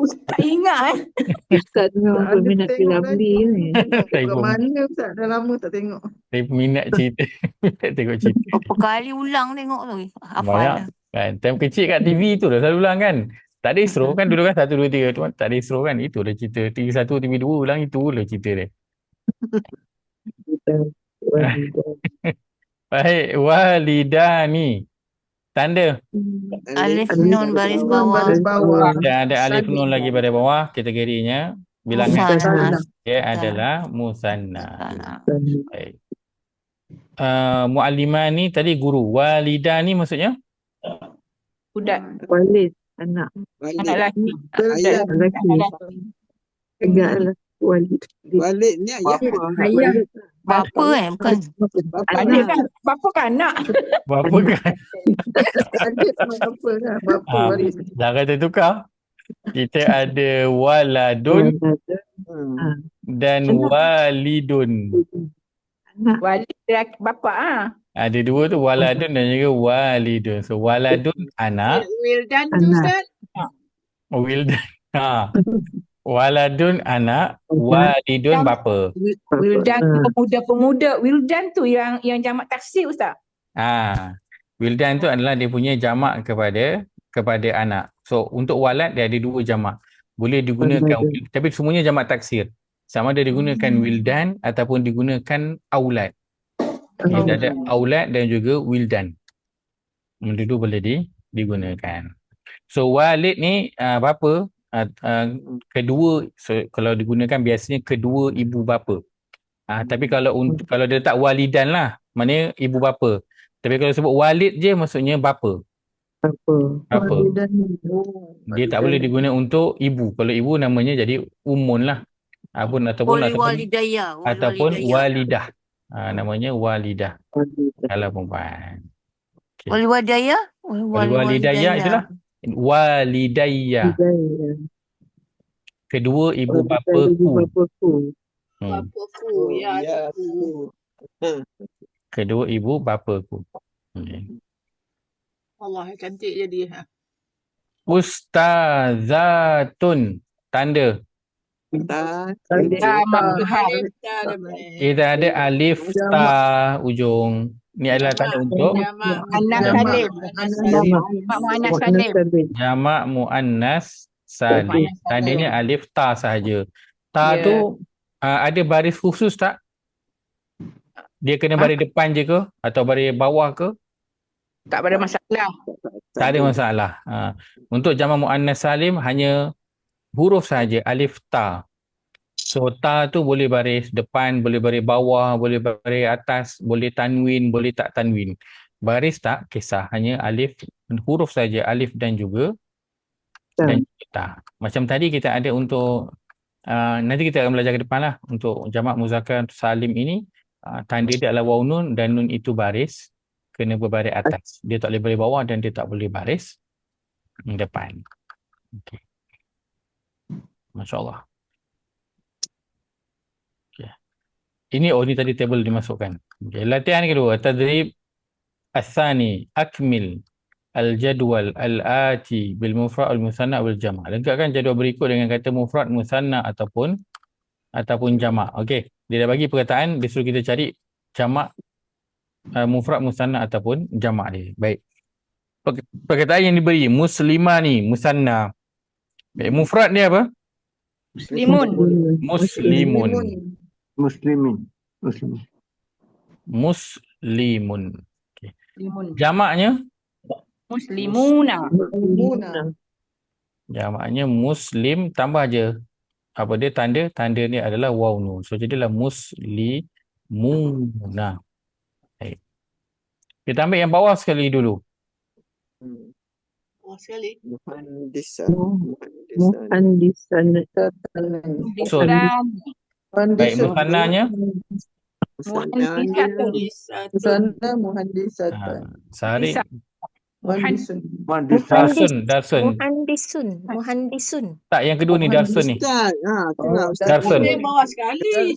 Tak ingat
Ustaz memang peminat P.Ramlee ni.
Saya pun
Mana Ustaz? Dah lama tak tengok.
saya peminat cerita. Tengok cerita.
Berapa kali ulang tengok tu.
Banyak.
Hafal.
Kan time kecil kat TV tu dah selalu ulang kan. Tak ada Isro kan dulu kan 1 2 3 tu kan tak ada Isro kan, itu dah cerita TV 1 TV 2 ulang, itu lah cerita dia. Baik, walidani. Tanda
Alif nun baris bawah.
dan ada alif nun lagi pada bawah, kategorinya bilangan
Musannas.
dia adalah musanna. Baik. muallimah ni tadi guru. Walidah ni maksudnya?
Budak.
Walid, anak.
Anak
Walid.
lelaki.
Ayah.
Anak lelaki.
Enggaklah. Walid. Walid ni ayah.
Ayah.
Bapa bukan.
Bapa
Adik kan. Bapa kan anak.
Bapa kan?
Adik bapa lah. Bapa walid.
Jangan tertukar. Kita ada waladun dan walidun.
Walid lelaki bapa
Ada dua tu, waladun dan juga walidun. So waladun anak,
Wildan tu Ustaz.
wildan. Waladun anak, walidun bapa.
Wildan tu pemuda-pemuda. Wildan tu yang jamak taksir Ustaz.
Wildan tu adalah dia punya jamak kepada anak. So untuk walad dia ada dua jamak. Boleh digunakan, tapi semuanya jamak taksir. Sama ada digunakan wildan ataupun digunakan aulad. Kita ada aulad dan juga wildan. Dua boleh digunakan. So walid ni bapa, kedua, so kalau digunakan biasanya kedua ibu bapa. Tapi kalau dia letak walidan lah, maknanya ibu bapa. Tapi kalau sebut walid je maksudnya bapa. Bapa. Dia tak boleh digunakan untuk ibu. Kalau ibu namanya jadi umun lah. Ataupun walidah. Namanya walidah. Kalau perempuan. Okay.
Waliwadaya?
Walidayah itulah. Walidayah. Kedua ibu bapaku.
Bapaku. Ya.
Kedua ibu bapaku. Okay.
Allah cantik jadi.
Ustazatun. Tanda. Kita ada alif ta ujung. Ni adalah tanda untuk jamak muannas salim. Tandanya alif ta sahaja. Ta tu ada baris khusus tak? Dia kena baris depan je ke atau baris bawah ke?
Tak ada masalah.
Tak ada masalah. Untuk jamak muannas salim hanya huruf sahaja, alif ta. So ta tu boleh baris depan, boleh baris bawah, boleh baris atas, boleh tanwin, boleh tak tanwin. Baris tak kisah, hanya alif, huruf saja, alif dan juga ta. Macam tadi kita ada untuk nanti kita akan belajar ke depan lah untuk jamak muzakkar salim ini, tanda dia adalah waw nun dan nun itu baris kena berbaris atas. Dia tak boleh baris bawah dan dia tak boleh baris depan. Okey. Masya-Allah. Okay. Ini tadi table dimasukkan. Okay. Latihan kedua, tadrib as-sani akmil al-jadwal al-ati bil mufrad al-musanna wal jama'. Lengkapkan jadual berikut dengan kata mufrad, musanna ataupun jama'. Okey. Dia dah bagi perkataan, dia suruh kita cari jamak mufrad, musanna ataupun jama' dia. Baik. Perkataan yang diberi muslimah ni musanna. Baik, mufrad dia apa?
Muslimun. Okay.
Jamaknya?
Muslimuna.
Jamaknya muslim tambah je. Apa dia tanda? Tanda ni adalah waw nun. So jadilah muslimuna. Baik. Kita ambil yang bawah sekali dulu.
Sekali.
Muhandisan.
So, baik, musannanya?
Muhandisatun.
Sari.
Muhandisun.
Tak, yang kedua ni darsun ni. Darsun.
Bawah sekali.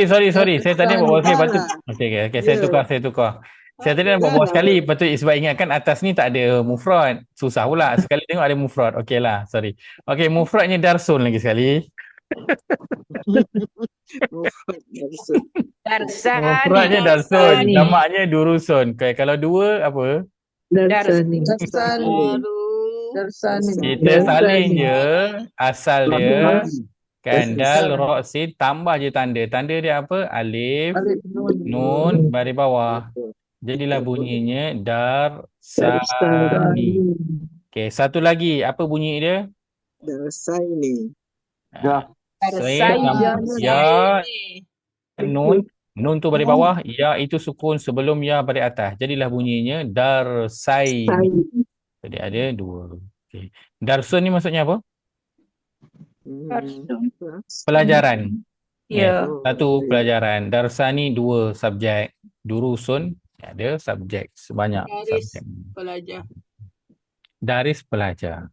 Sorry. Saya tadi buat bawah sekali. Patut. Okey. Saya tukar. Saya tadi nak buat bawah sekali. Patut sebab ingatkan atas ni tak ada mufrad. Susah pula. Sekali tengok ada mufrad. Okey lah. Sorry. Okey, mufradnya darsun lagi sekali. Mufradnya darsun. Jamaknya durusun. Okay, kalau dua apa?
Darsani.
Kita salin je asal dia. Kan dal ra sin tambah je tanda. Tanda dia apa? Alif, nun, baris bawah. Jadilah bunyinya darsani. Okey, satu lagi. Apa bunyi dia?
Darsani.
Ya, nun Nun tu baris bawah, ya itu sukun sebelum ya baris atas. Jadilah bunyinya darsaini. Jadi ada dua. Okay. Darsun ni maksudnya apa? Pelajaran.
Ya.
Satu pelajaran. Darsani dua subjek. Durusun ada subjek sebanyak.
Daris
Subjek.
pelajar.
Daris pelajar.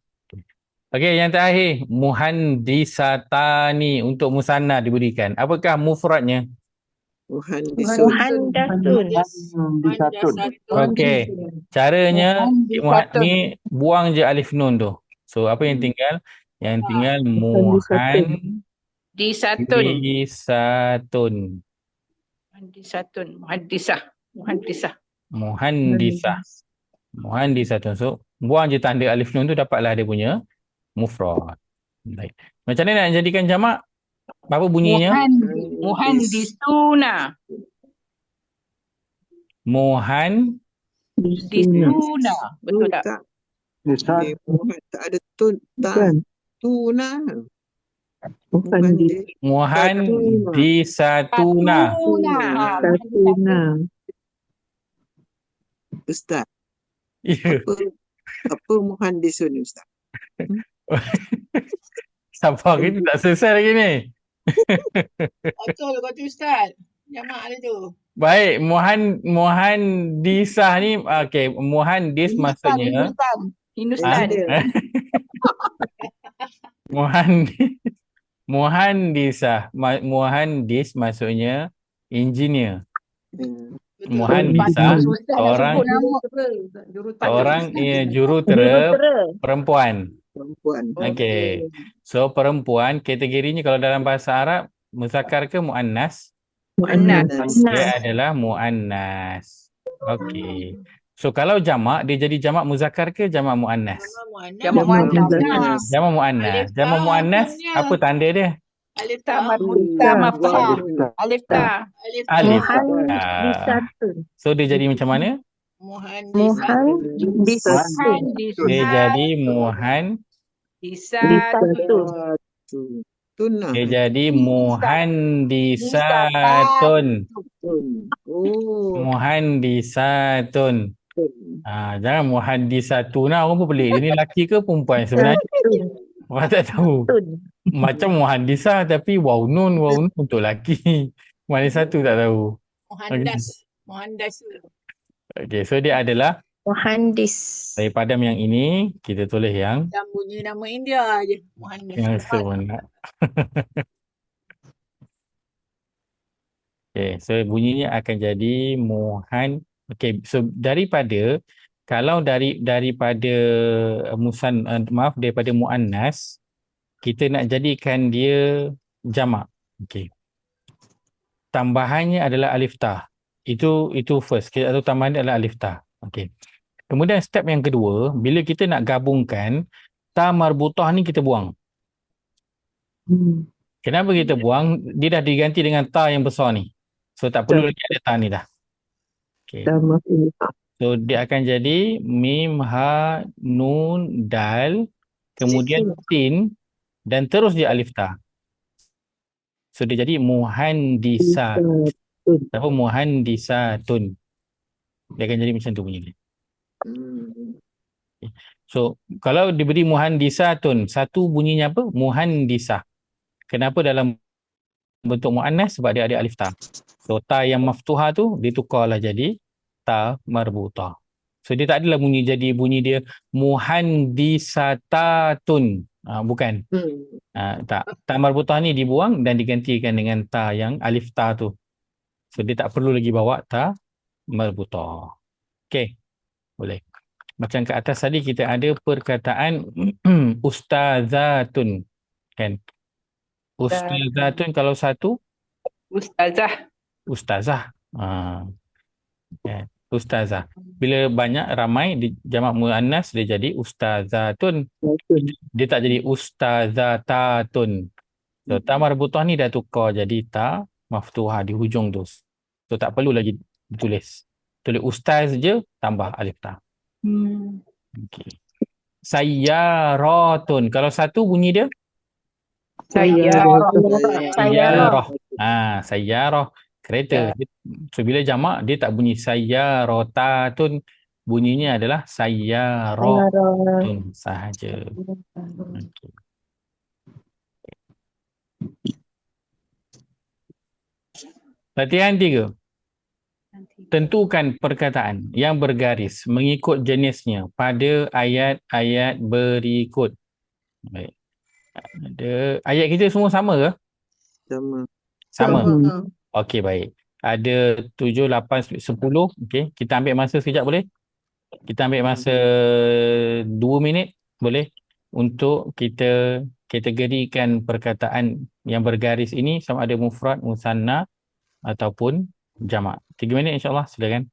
Okey, yang terakhir muhandisatani untuk musanna diberikan. Apakah mufradnya?
Muhandasun.
Okey. Caranya ni buang je alif nun tu. So apa yang tinggal? Yang tinggal
Disatun.
muhandisatun.
Muhaddisah.
Muhandisatun. So buang je tanda alif nun tu, dapatlah dia punya mufrad. Baik. Macam mana nak jadikan jamak? Apa bunyinya?
Muhandisuna. Disuna. Betul tak?
Tak ada tun. Tak. Tuna.
Muhandisatuna.
Ustaz,
Ya.
apa muhandisun ni Ustaz?
Sabar, kita tak selesai lagi ni.
Betul kata Ustaz. Jamak ada tu.
Baik, muhandisah ni, okey, muhandis maksudnya
Hindustan.
muhandis maksudnya engineer. Muhandisah orang jurutera perempuan. Okey. So perempuan kategorinya kalau dalam bahasa Arab muzakkar ke muannas? Dia adalah muannas. Okey. So kalau jamak dia jadi jamak muzakkar ke jamak muannas?
Jamak muannas.
Jamak muannas. Jamak muannas apa tanda dia?
Alif
Ta
ta.
maftuhah. Alif ta.
Alif. So dia jadi macam mana?
Muhandisatun.
Dia jadi
Tuna.
dia jadi muhandisatun. Muhandisatun. Jangan muhandisatuna, orang pun pelik. Dia ni lelaki ke perempuan sebenarnya? Orang tak tahu. Macam muhandisah tapi waw nun untuk lelaki. Muhandisatu tak tahu.
Muhandas.
Okey, so dia adalah daripada yang ini kita tulis yang
Dan bunyi nama India je. Muhandas.
yang sebenar. Okey, so bunyinya akan jadi okey, so daripada kalau daripada daripada muannas kita nak jadikan dia jamak. Okey. Tambahannya adalah alif ta. Itu first. Atau tambahannya adalah alif ta. Okey. Kemudian step yang kedua, bila kita nak gabungkan ta marbutah ni kita buang. Kenapa kita buang? Dia dah diganti dengan ta yang besar ni. So tak perlu lagi ada ta ni dah. Okey. So dia akan jadi mim, ha, nun, dal, kemudian sin dan terus dia alif ta. So dia jadi muhandisat. Apa muhandisatun. Dia akan jadi macam tu bunyi dia. So kalau diberi muhandisatun, satu bunyinya apa? Muhandisah. Kenapa dalam bentuk muannas? Sebab dia ada alif ta. So ta yang maftuhah tu ditukarlah jadi ta marbutah. So dia tak adalah bunyi dia muhandisatatun. Bukan. Tak. Ta marbutah ni dibuang dan digantikan dengan ta yang alif ta tu. So dia tak perlu lagi bawa ta marbutah. Okey. Boleh. Macam kat atas tadi kita ada perkataan ustazatun. Kan? Ustazatun kalau satu? Ustazah. Kan? Ustazah. Bila banyak ramai di jamak muannas dia jadi ustazatun. Dia tak jadi ustazatatun. So ta marbutah ni dah tukar jadi ta maftuhah di hujung tu. So tak perlu lagi ditulis. Tulis ustaz je tambah alif ta. Okey. Sayyaratun. Kalau satu bunyi dia? Sayyarah. Sayyarah. kereta. So bila jamak dia tak bunyi sayyaratun, bunyinya adalah sayyaratun sahaja. Okey. Latihan 3. Tentukan perkataan yang bergaris mengikut jenisnya pada ayat-ayat berikut. Baik. Ada ayat kita semua sama ke?
Sama.
Sama.
Sama.
Okey, baik. Ada 7, 8, 10. Okey, kita ambil masa sekejap boleh? Kita ambil masa 2 minit boleh untuk kita kategorikan perkataan yang bergaris ini sama ada mufrad, musanna ataupun jamak. 3 minit insya-Allah, silakan.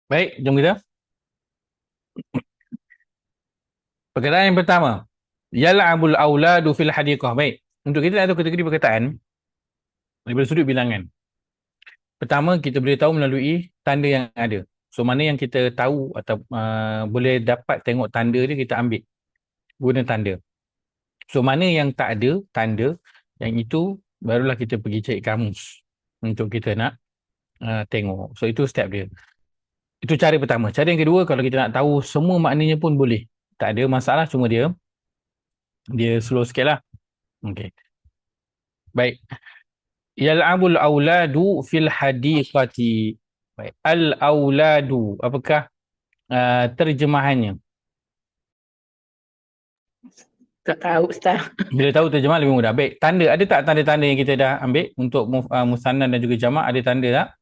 Baik, jom kita. Perkataan yang pertama. Yal'abul auladu fil hadiqah. Baik. Untuk kita ada kategori perkataan daripada sudut bilangan. Pertama, kita boleh tahu melalui tanda yang ada. So, mana yang kita tahu atau boleh dapat tengok tanda dia, kita ambil. Guna tanda. So, mana yang tak ada tanda, yang itu barulah kita pergi cari kamus untuk kita nak tengok. So, itu step dia. Itu cara pertama. Cara yang kedua, kalau kita nak tahu semua maknanya pun boleh. Tak ada masalah, cuma dia slow sikit lah. Okay. Baik. Yal'abul auladu fil hadiqati. Baik. Al-auladu. Apakah terjemahannya?
Tak tahu Ustaz.
Bila tahu terjemahan lebih mudah. Baik. Tanda. Ada tak tanda-tanda yang kita dah ambil untuk musanna dan juga jamak? Ada tanda tak?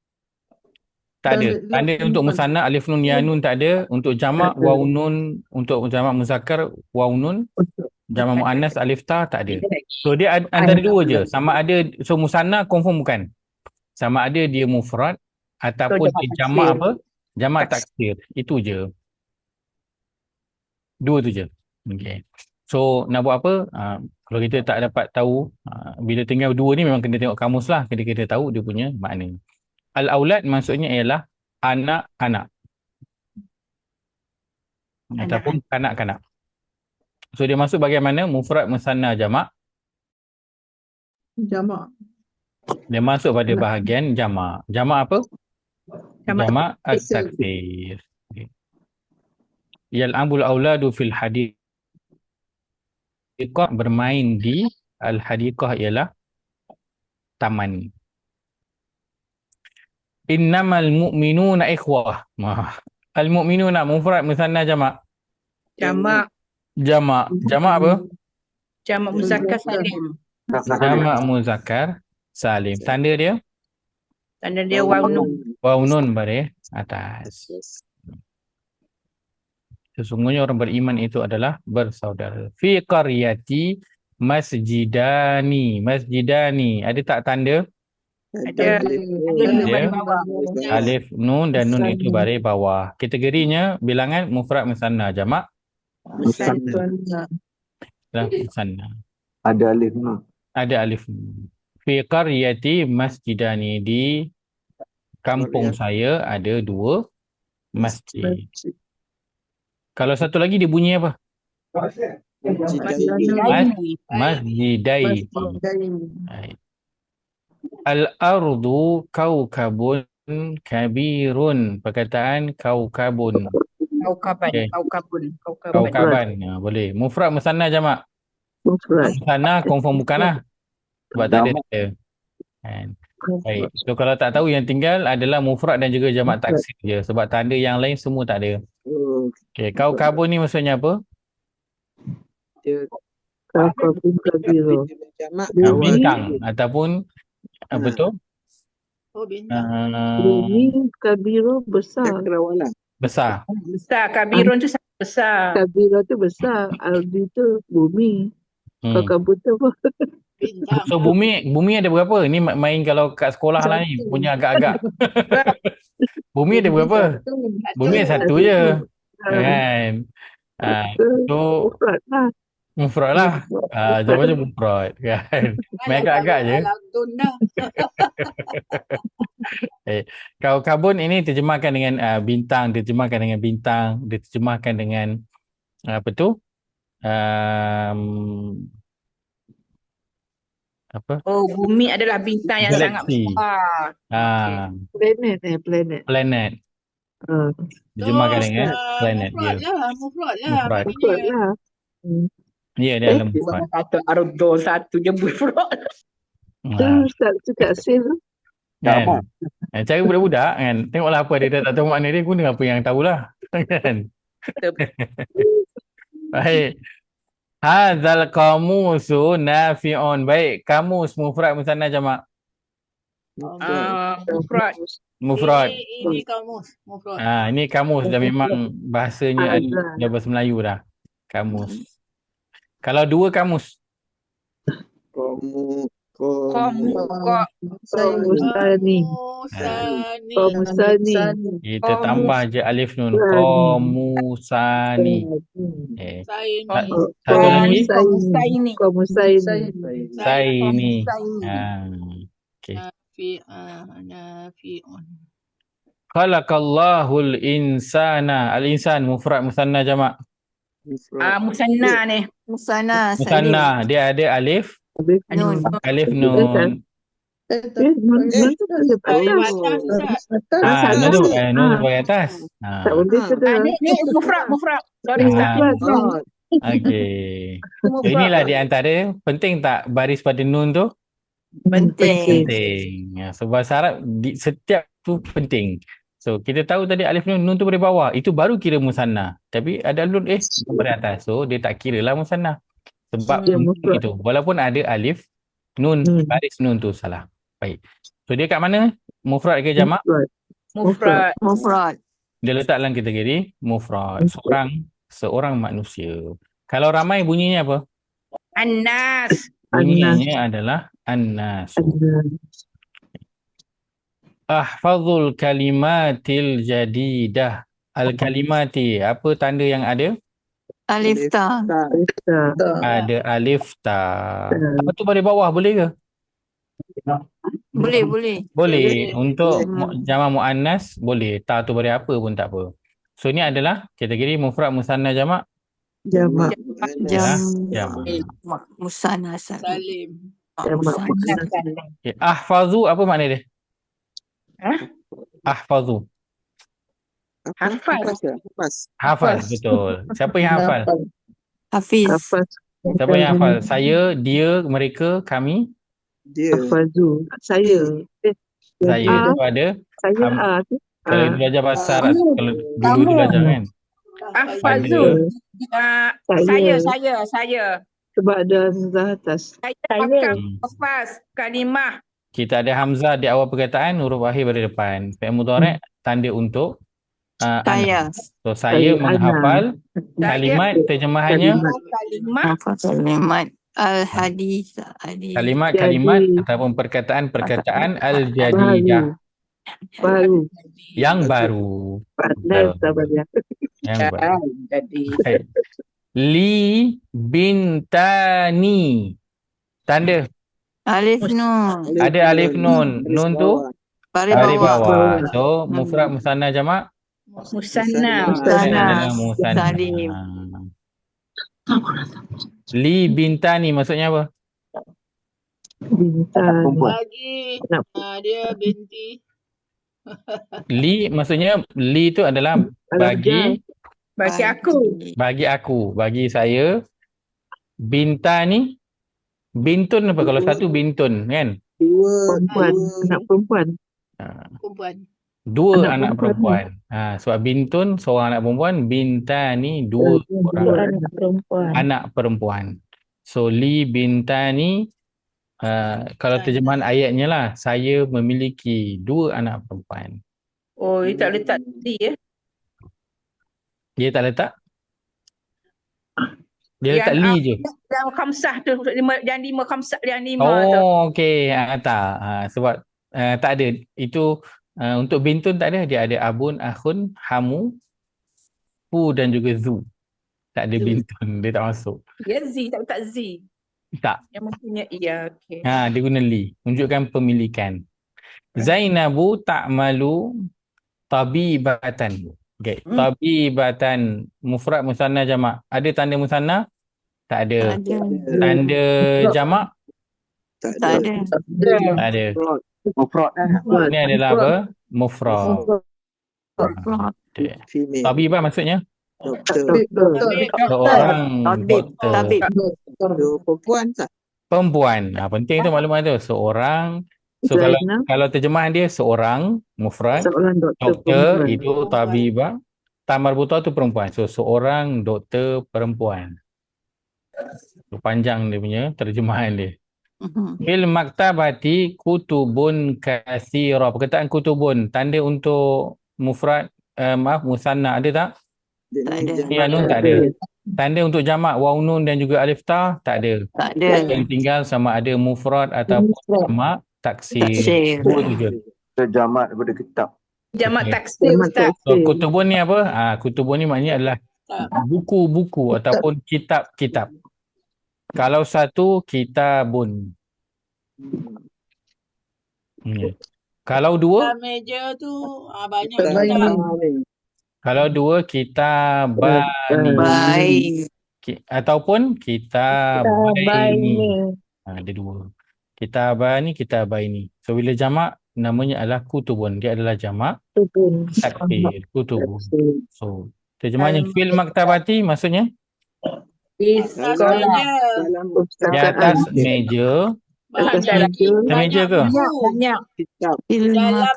Tak ada. Tanda untuk musanna alif nun ya nun tak ada. Untuk jamak waw nun, untuk jamak muzakkar waw nun, jamak muannas alif ta tak ada. So dia antara dua je. Sama ada so musanna confirm bukan. Sama ada dia mufrad ataupun dia jamak apa? Jamak taksir. Itu je. Dua tu je. Okey. So nak buat apa? Kalau kita tak dapat tahu bila tinggal dua ni memang kena tengok kamus lah. Kena kita tahu dia punya makna. Al-aulad maksudnya ialah anak-anak. Ataupun kanak-kanak. So dia masuk bagaimana? Mufrad, musanna, jamak.
Jamak.
Dia masuk pada bahagian jamak. Jamak apa? Jamak
taksir.
at-taksir. Okay. Yal'abul auladu fil hadiqah, bermain di al-hadiqah ialah taman. Innamal mu'minuna ikhwah. Al-mu'minuna mufrad, musanna, jamak.
Jamak.
Jamak. Jamak apa?
Jamak muzakkar salim.
Jamak muzakkar salim. Tanda dia?
Tanda dia waw nun.
Waw nun baris atas. Sesungguhnya orang beriman itu adalah bersaudara. Fi qaryati masjidani. Masjidani. Ada tak tanda?
Ada
Dia alif nun dan nun itu baris bawah. Kategorinya bilangan mufrad, musanna, jamak.
Musanna.
Musanna.
Ada alif nun.
Ada alif nun. Fi qaryati masjidani. Di kampung saya ada dua masjid. Kalau satu lagi dia bunyi apa? Masjidaini. Al-ardu kaukabun kabirun. Perkataan kaukabun.
Kaukaban,
Okey.
kaukabun, kaukaban.
Kaukaban. Boleh. Mufrad musanna jamak.
Mufrad.
Musanna confirm bukan lah. Sebab tak ada tanda. Kan. Baik. So kalau tak tahu yang tinggal adalah mufrad dan juga jamak taksir je. Sebab tanda yang lain semua tak ada.
Oh,
Okey. Kaukabun ni maksudnya apa?
dia kaukabun kabiro. Jamak kawan.
Bintang ataupun apa tu?
Oh, bintang.
Bumi kabiro besar.
Cakrawala.
Besar.
Besar, kabirun tu sangat besar.
Kabiro tu besar. Ardi tu bumi. Kaukabun tu apa?
Bintang.
So bumi ada berapa? Ni main kalau kat sekolah lah ni punya agak-agak. Bumi ada berapa? Bumi satu je. Kan? So
Mufrad lah.
mufrad lah. Jawapannya mufrad kan. Main agak-agak je.
Lantun dah.
Kaukabun ini terjemahkan dengan bintang, diterjemahkan dengan bintang, diterjemahkan dengan apa tu? Apa?
Oh, bumi adalah bintang yang sangat
Galaksi.
besar.
Planet.
Planet. Diterjemahkan dengan planet dia.
Mufrad lah.
Mufrad.
Mufrad lah.
Ya, dia adalah mufrad.
Kata Ardol satu je mufrad.
Tu Ustaz cakap sel tu.
Kan? Cara budak-budak kan. Tengoklah apa dia tak tahu makna dia, guna apa yang tahulah. Kan? Baik. Hadzal qamusu nafi'un. Baik, kamus mufrad musanna jamak. Mufrad.
Ini kamus. Mufrad.
Ini kamus dah memang bahasanya dah bahasa Melayu dah. Kamus. Kalau dua kamus.
Komusani.
Kita tambah je alif nun. Komusani. Satu lagi. Komusaini. Okey.
Nafi'un.
Khalaqallahul insana. Al-insan mufrad musanna jamak.
Musanna ni.
Musanna.
Musanna dia ada alif
Nun.
alif nun.
Nun tu dah lepas.
Nun tu bagi atas.
Tak boleh ke dah.
Ni mufrad. Sorry Ustaz.
Okey. So, inilah di antara penting tak baris pada nun tu?
Penting.
So bahasa Arab setiap tu penting. So kita tahu tadi alif nun tu dari bawah, itu baru kira musanna. Tapi ada nun dari atas. So dia tak kira lah musanna. Sebab itu walaupun ada alif nun baris nun tu salah. Baik. So dia kat mana? Mufrad ke jamak?
Mufrad.
Dia letak dalam kategori mufrad. Seorang manusia. Kalau ramai bunyinya apa?
Annas.
Bunyinya adalah annas. Ahfazul kalimatil jadidah. Al-kalimati. Apa tanda yang ada?
Alif ta.
Ada alif ta. Apa tu pada bawah boleh ke?
Boleh.
Boleh. Untuk jamak muannas boleh. Ta tu pada apa pun tak apa. So ni adalah kategori mufrad musanna jamak.
Jamak.
Musanna salim.
Okay. Ahfazu apa makna dia? Ahfazu. Hafaz, betul. Siapa yang hafal?
Hafiz.
Siapa yang hafal? Saya, dia, mereka, kami.
Hafazu. Saya.
Saya tu ada.
Saya
Kalau itu belajar bahasa Arab, kalau dulu tu belajar kan.
Hafazu. Saya.
Sebab ada hamzah atas.
Saya. Hafaz. Kalimah.
Kita ada hamzah di awal perkataan, huruf akhir pada depan. Fi'il mudhari' tanda untuk
Saya.
So saya menghafal kalimat terjemahannya.
Kalimat al-hadis.
Kalimat ataupun perkataan al-jadidah.
Baru.
Yang baru. Yang baru. Li bintani. Tanda.
Alif nun.
Ada alif nun. Nun tu
Baris
bawah. So mufrad musanna jamak.
Musanna.
Salim.
Li bintani maksudnya apa?
Bintang.
Lagi dia binti.
Li maksudnya li itu adalah bagi
Bagi aku.
bagi saya. Bintan ni bintun apa kalau satu bintun kan?
Perempuan, anak perempuan.
Perempuan.
Dua
Anak
anak
perempuan.
perempuan. Sebab bintun seorang anak perempuan, bintan ni dua orang
Dua anak perempuan.
anak perempuan. So li bintani kalau terjemahan ayatnya lah, saya memiliki dua anak perempuan.
Oh, dia tak letak D ya?
Dia tak letak? Dia letak
Yang
li je.
yang khamsah tu, yang 5 khamsah, yang 5 tu.
Oh, okey. Tak. Sebab tak ada. Itu untuk bintun tak ada. Dia ada abun, akhun, hamu, fu dan juga zu. Tak ada bintun. Dia tak masuk.
Ya Z, tak letak Z.
Tak.
Yang mempunyai, ya, okey.
Dia guna li. Tunjukkan pemilikan. Zainabu ta'malu tabibatan. Okay. Tabibatan. Mufrad, musanna, jamak. Ada tanda musanna? Tak ada. Tanda jamak?
Tak
Tak
ada.
ada.
Tak ada.
Mufrad
Ini adalah apa? Mufrad.
Female.
Tabibah maksudnya?
Doktor.
Seorang doktor.
Tabib.
Perempuan tak?
Perempuan. Penting tu maklumat tu. Seorang. So kalau terjemahan dia seorang mufrad,
Seorang doktor
doktor
perempuan.
itu tabibah, tamar buta tu perempuan. So seorang doktor perempuan. Tu panjang dia punya terjemahan dia. Fil maktabati kutubun katsira. Perkataan kutubun tanda untuk mufrad musanna ada tak?
Tak ada.
Ya nun tak ada. Tanda untuk jamak waw nun dan juga alif ta tak ada.
Tak ada.
Yang tinggal sama ada mufrad ataupun jamak taksir.
Taksir.
Dua tu je.
Jamak daripada kitab.
Jamak
Okey.
taksir, Ustaz.
So kutubun ni apa? Kutubun ni maknanya adalah buku-buku ataupun kitab-kitab. Kalau satu kitabun. Kalau dua?
Dalam meja tu banyak
Tak
kitab.
ni.
Kalau dua kitabani.
Baik.
Ataupun kitabaini. Ada dua. Kitabani, kitabaini. So bila jamak namanya adalah kutubun. Dia adalah jamak taksir. Kutubun. So terjemahnya fil maktabati maksudnya
Di
Atas
sekolah.
meja.
Dalam
di atas meja.
Atas
Banyak
meja.
Meja ke?
Banyak.
kitab.
Dalam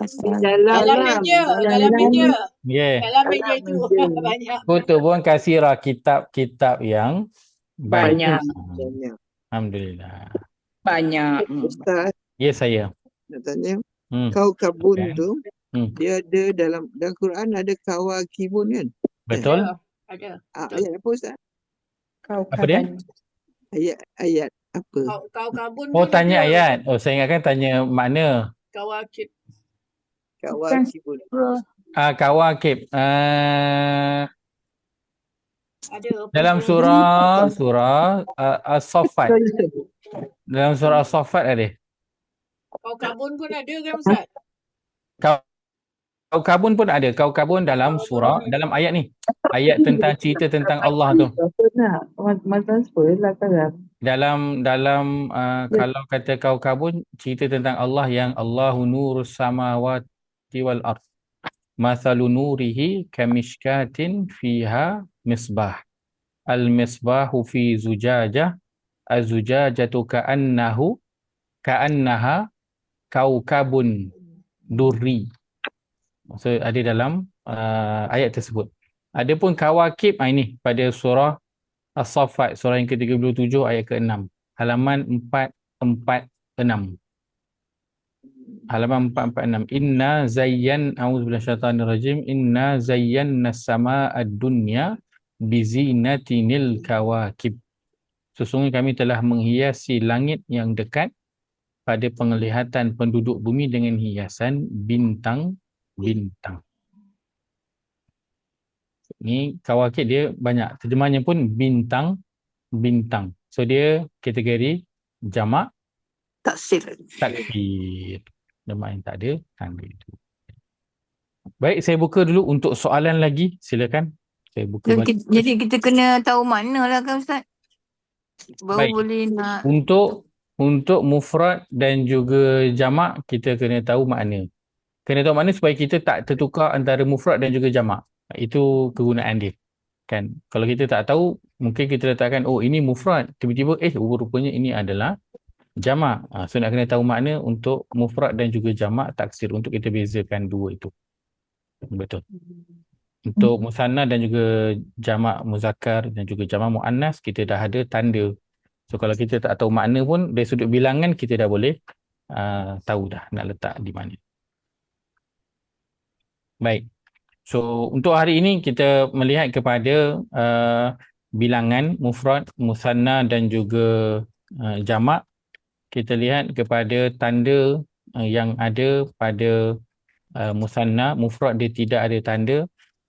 meja. Dalam meja.
Yeah.
Dalam meja itu banyak.
Kutubun kasira, kitab-kitab yang
Banyak.
Banyak.
Alhamdulillah.
Banyak.
Ustaz
Ya saya.
nak tanya,
Hmm.
kau kabun
Okay.
tu dia ada dalam Quran ada kawakibun kan?
Betul?
Ada.
Ayat apa Ustaz?
Kau
Apa dia?
Ayat apa?
Kau kabun
Oh
pun
tanya
ada.
ayat. Oh saya ingatkan tanya makna.
Kawakib.
Kawakibun.
Kawakib.
Ada.
Dalam surah As-Saffat. Dalam surah As-Saffat ada.
Kau kabun pun ada kan Ustaz?
Kaukabun pun ada. Kaukabun dalam surah, dalam ayat ni. Ayat tentang cerita tentang Allah tu.
Apa nak? Transfer lah sekarang.
Dalam kalau kata kaukabun, cerita tentang Allah yang Allahu nurus samawati wal ard. Mathalu nurihi kamishkatin fiha misbah. Al-misbahu fi zujajah. Az-zujajatu ka'annaha kaukabun durri. So ada dalam ayat tersebut. Adapun kawakib ini pada surah As-Saffat, surah yang ke-37 ayat ke-6. Halaman 446. Halaman 446. Inna zayyanna sama'ad dunya bizinatinil kawakib. Sesungguhnya kami telah menghiasi langit yang dekat pada penglihatan penduduk bumi dengan hiasan bintang. Ni kawakib dia banyak. Terjemahannya pun bintang. So dia kategori jamak
Taksir.
taksir. Jamak yang tak ada tanda itu. Baik, saya buka dulu untuk soalan lagi. Silakan. Saya buka balik.
Jadi kita kena tahu makna lah kan Ustaz? Baru
Baik.
boleh nak.
Untuk mufrad dan juga jamak kita kena tahu makna. Kena tahu makna supaya kita tak tertukar antara mufrad dan juga jamak. Itu kegunaan dia. Kan? Kalau kita tak tahu, mungkin kita letakkan, oh ini mufrad. Tiba-tiba, rupanya ini adalah jamak. So nak kena tahu makna untuk mufrad dan juga jamak taksir untuk kita bezakan dua itu. Betul. Untuk musanna dan juga jamak muzakkar dan juga jamak muannas kita dah ada tanda. So kalau kita tak tahu makna pun dari sudut bilangan kita dah boleh tahu dah nak letak di mana. Baik. So untuk hari ini kita melihat kepada bilangan mufrad, musanna dan juga jamak. Kita lihat kepada tanda yang ada pada musanna. Mufrad dia tidak ada tanda.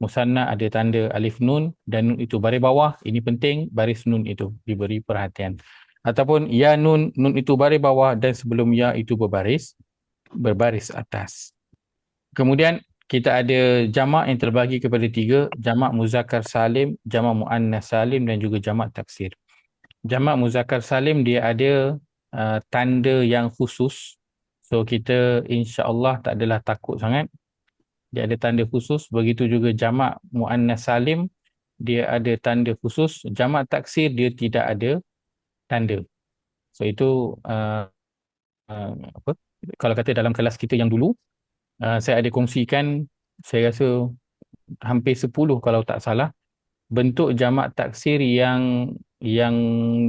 Musanna ada tanda alif nun dan nun itu baris bawah. Ini penting, baris nun itu diberi perhatian. Ataupun ya nun, nun itu baris bawah dan sebelum ya itu berbaris atas. Kemudian kita ada jamak yang terbagi kepada 3, jamak muzakkar salim, jamak muannas salim dan juga jamak taksir. Jamak muzakkar salim dia ada tanda yang khusus. So kita insya-Allah tak adalah takut sangat. Dia ada tanda khusus. Begitu juga jamak muannas salim, dia ada tanda khusus. Jamak taksir dia tidak ada tanda. So itu kalau kata dalam kelas kita yang dulu, saya ada kongsikan, saya rasa hampir 10 kalau tak salah, bentuk jamak taksir yang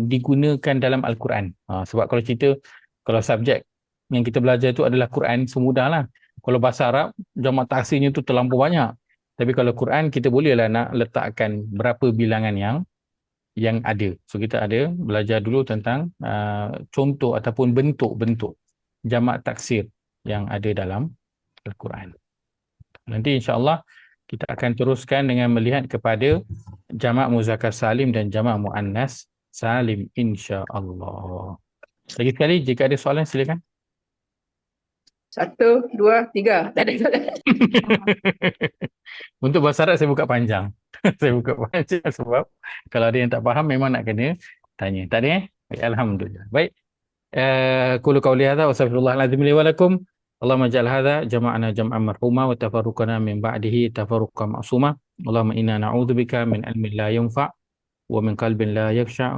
digunakan dalam Al-Quran. Sebab kalau cerita, kalau subjek yang kita belajar itu adalah Quran, semudahlah. Kalau bahasa Arab, jamak taksirnya itu terlampau banyak. Tapi kalau Quran, kita bolehlah nak letakkan berapa bilangan yang ada. So kita ada belajar dulu tentang contoh ataupun bentuk-bentuk jamak taksir yang ada dalam Al-Quran. Nanti insya-Allah kita akan teruskan dengan melihat kepada jamak muzakkar salim dan jamak muannas salim insya-Allah. Lagi sekali jika ada soalan silakan.
1, 2, 3. Tak ada soalan.
Untuk bahasa Arab saya buka panjang. Saya buka panjang sebab kalau ada yang tak faham memang nak kena tanya. Tak ada Baik, alhamdulillah. Baik. Qulu qawli hadza wa astaghfirullahalazim li wa lakum. Allahumma ij'al hadza jama'ana jam'an marhuma wa tafarruqana min ba'dihi tafarruqan ma'suma. Allahumma inna na'udzubika min ilmin la yanfa' wa min qalbin la yakhsha'.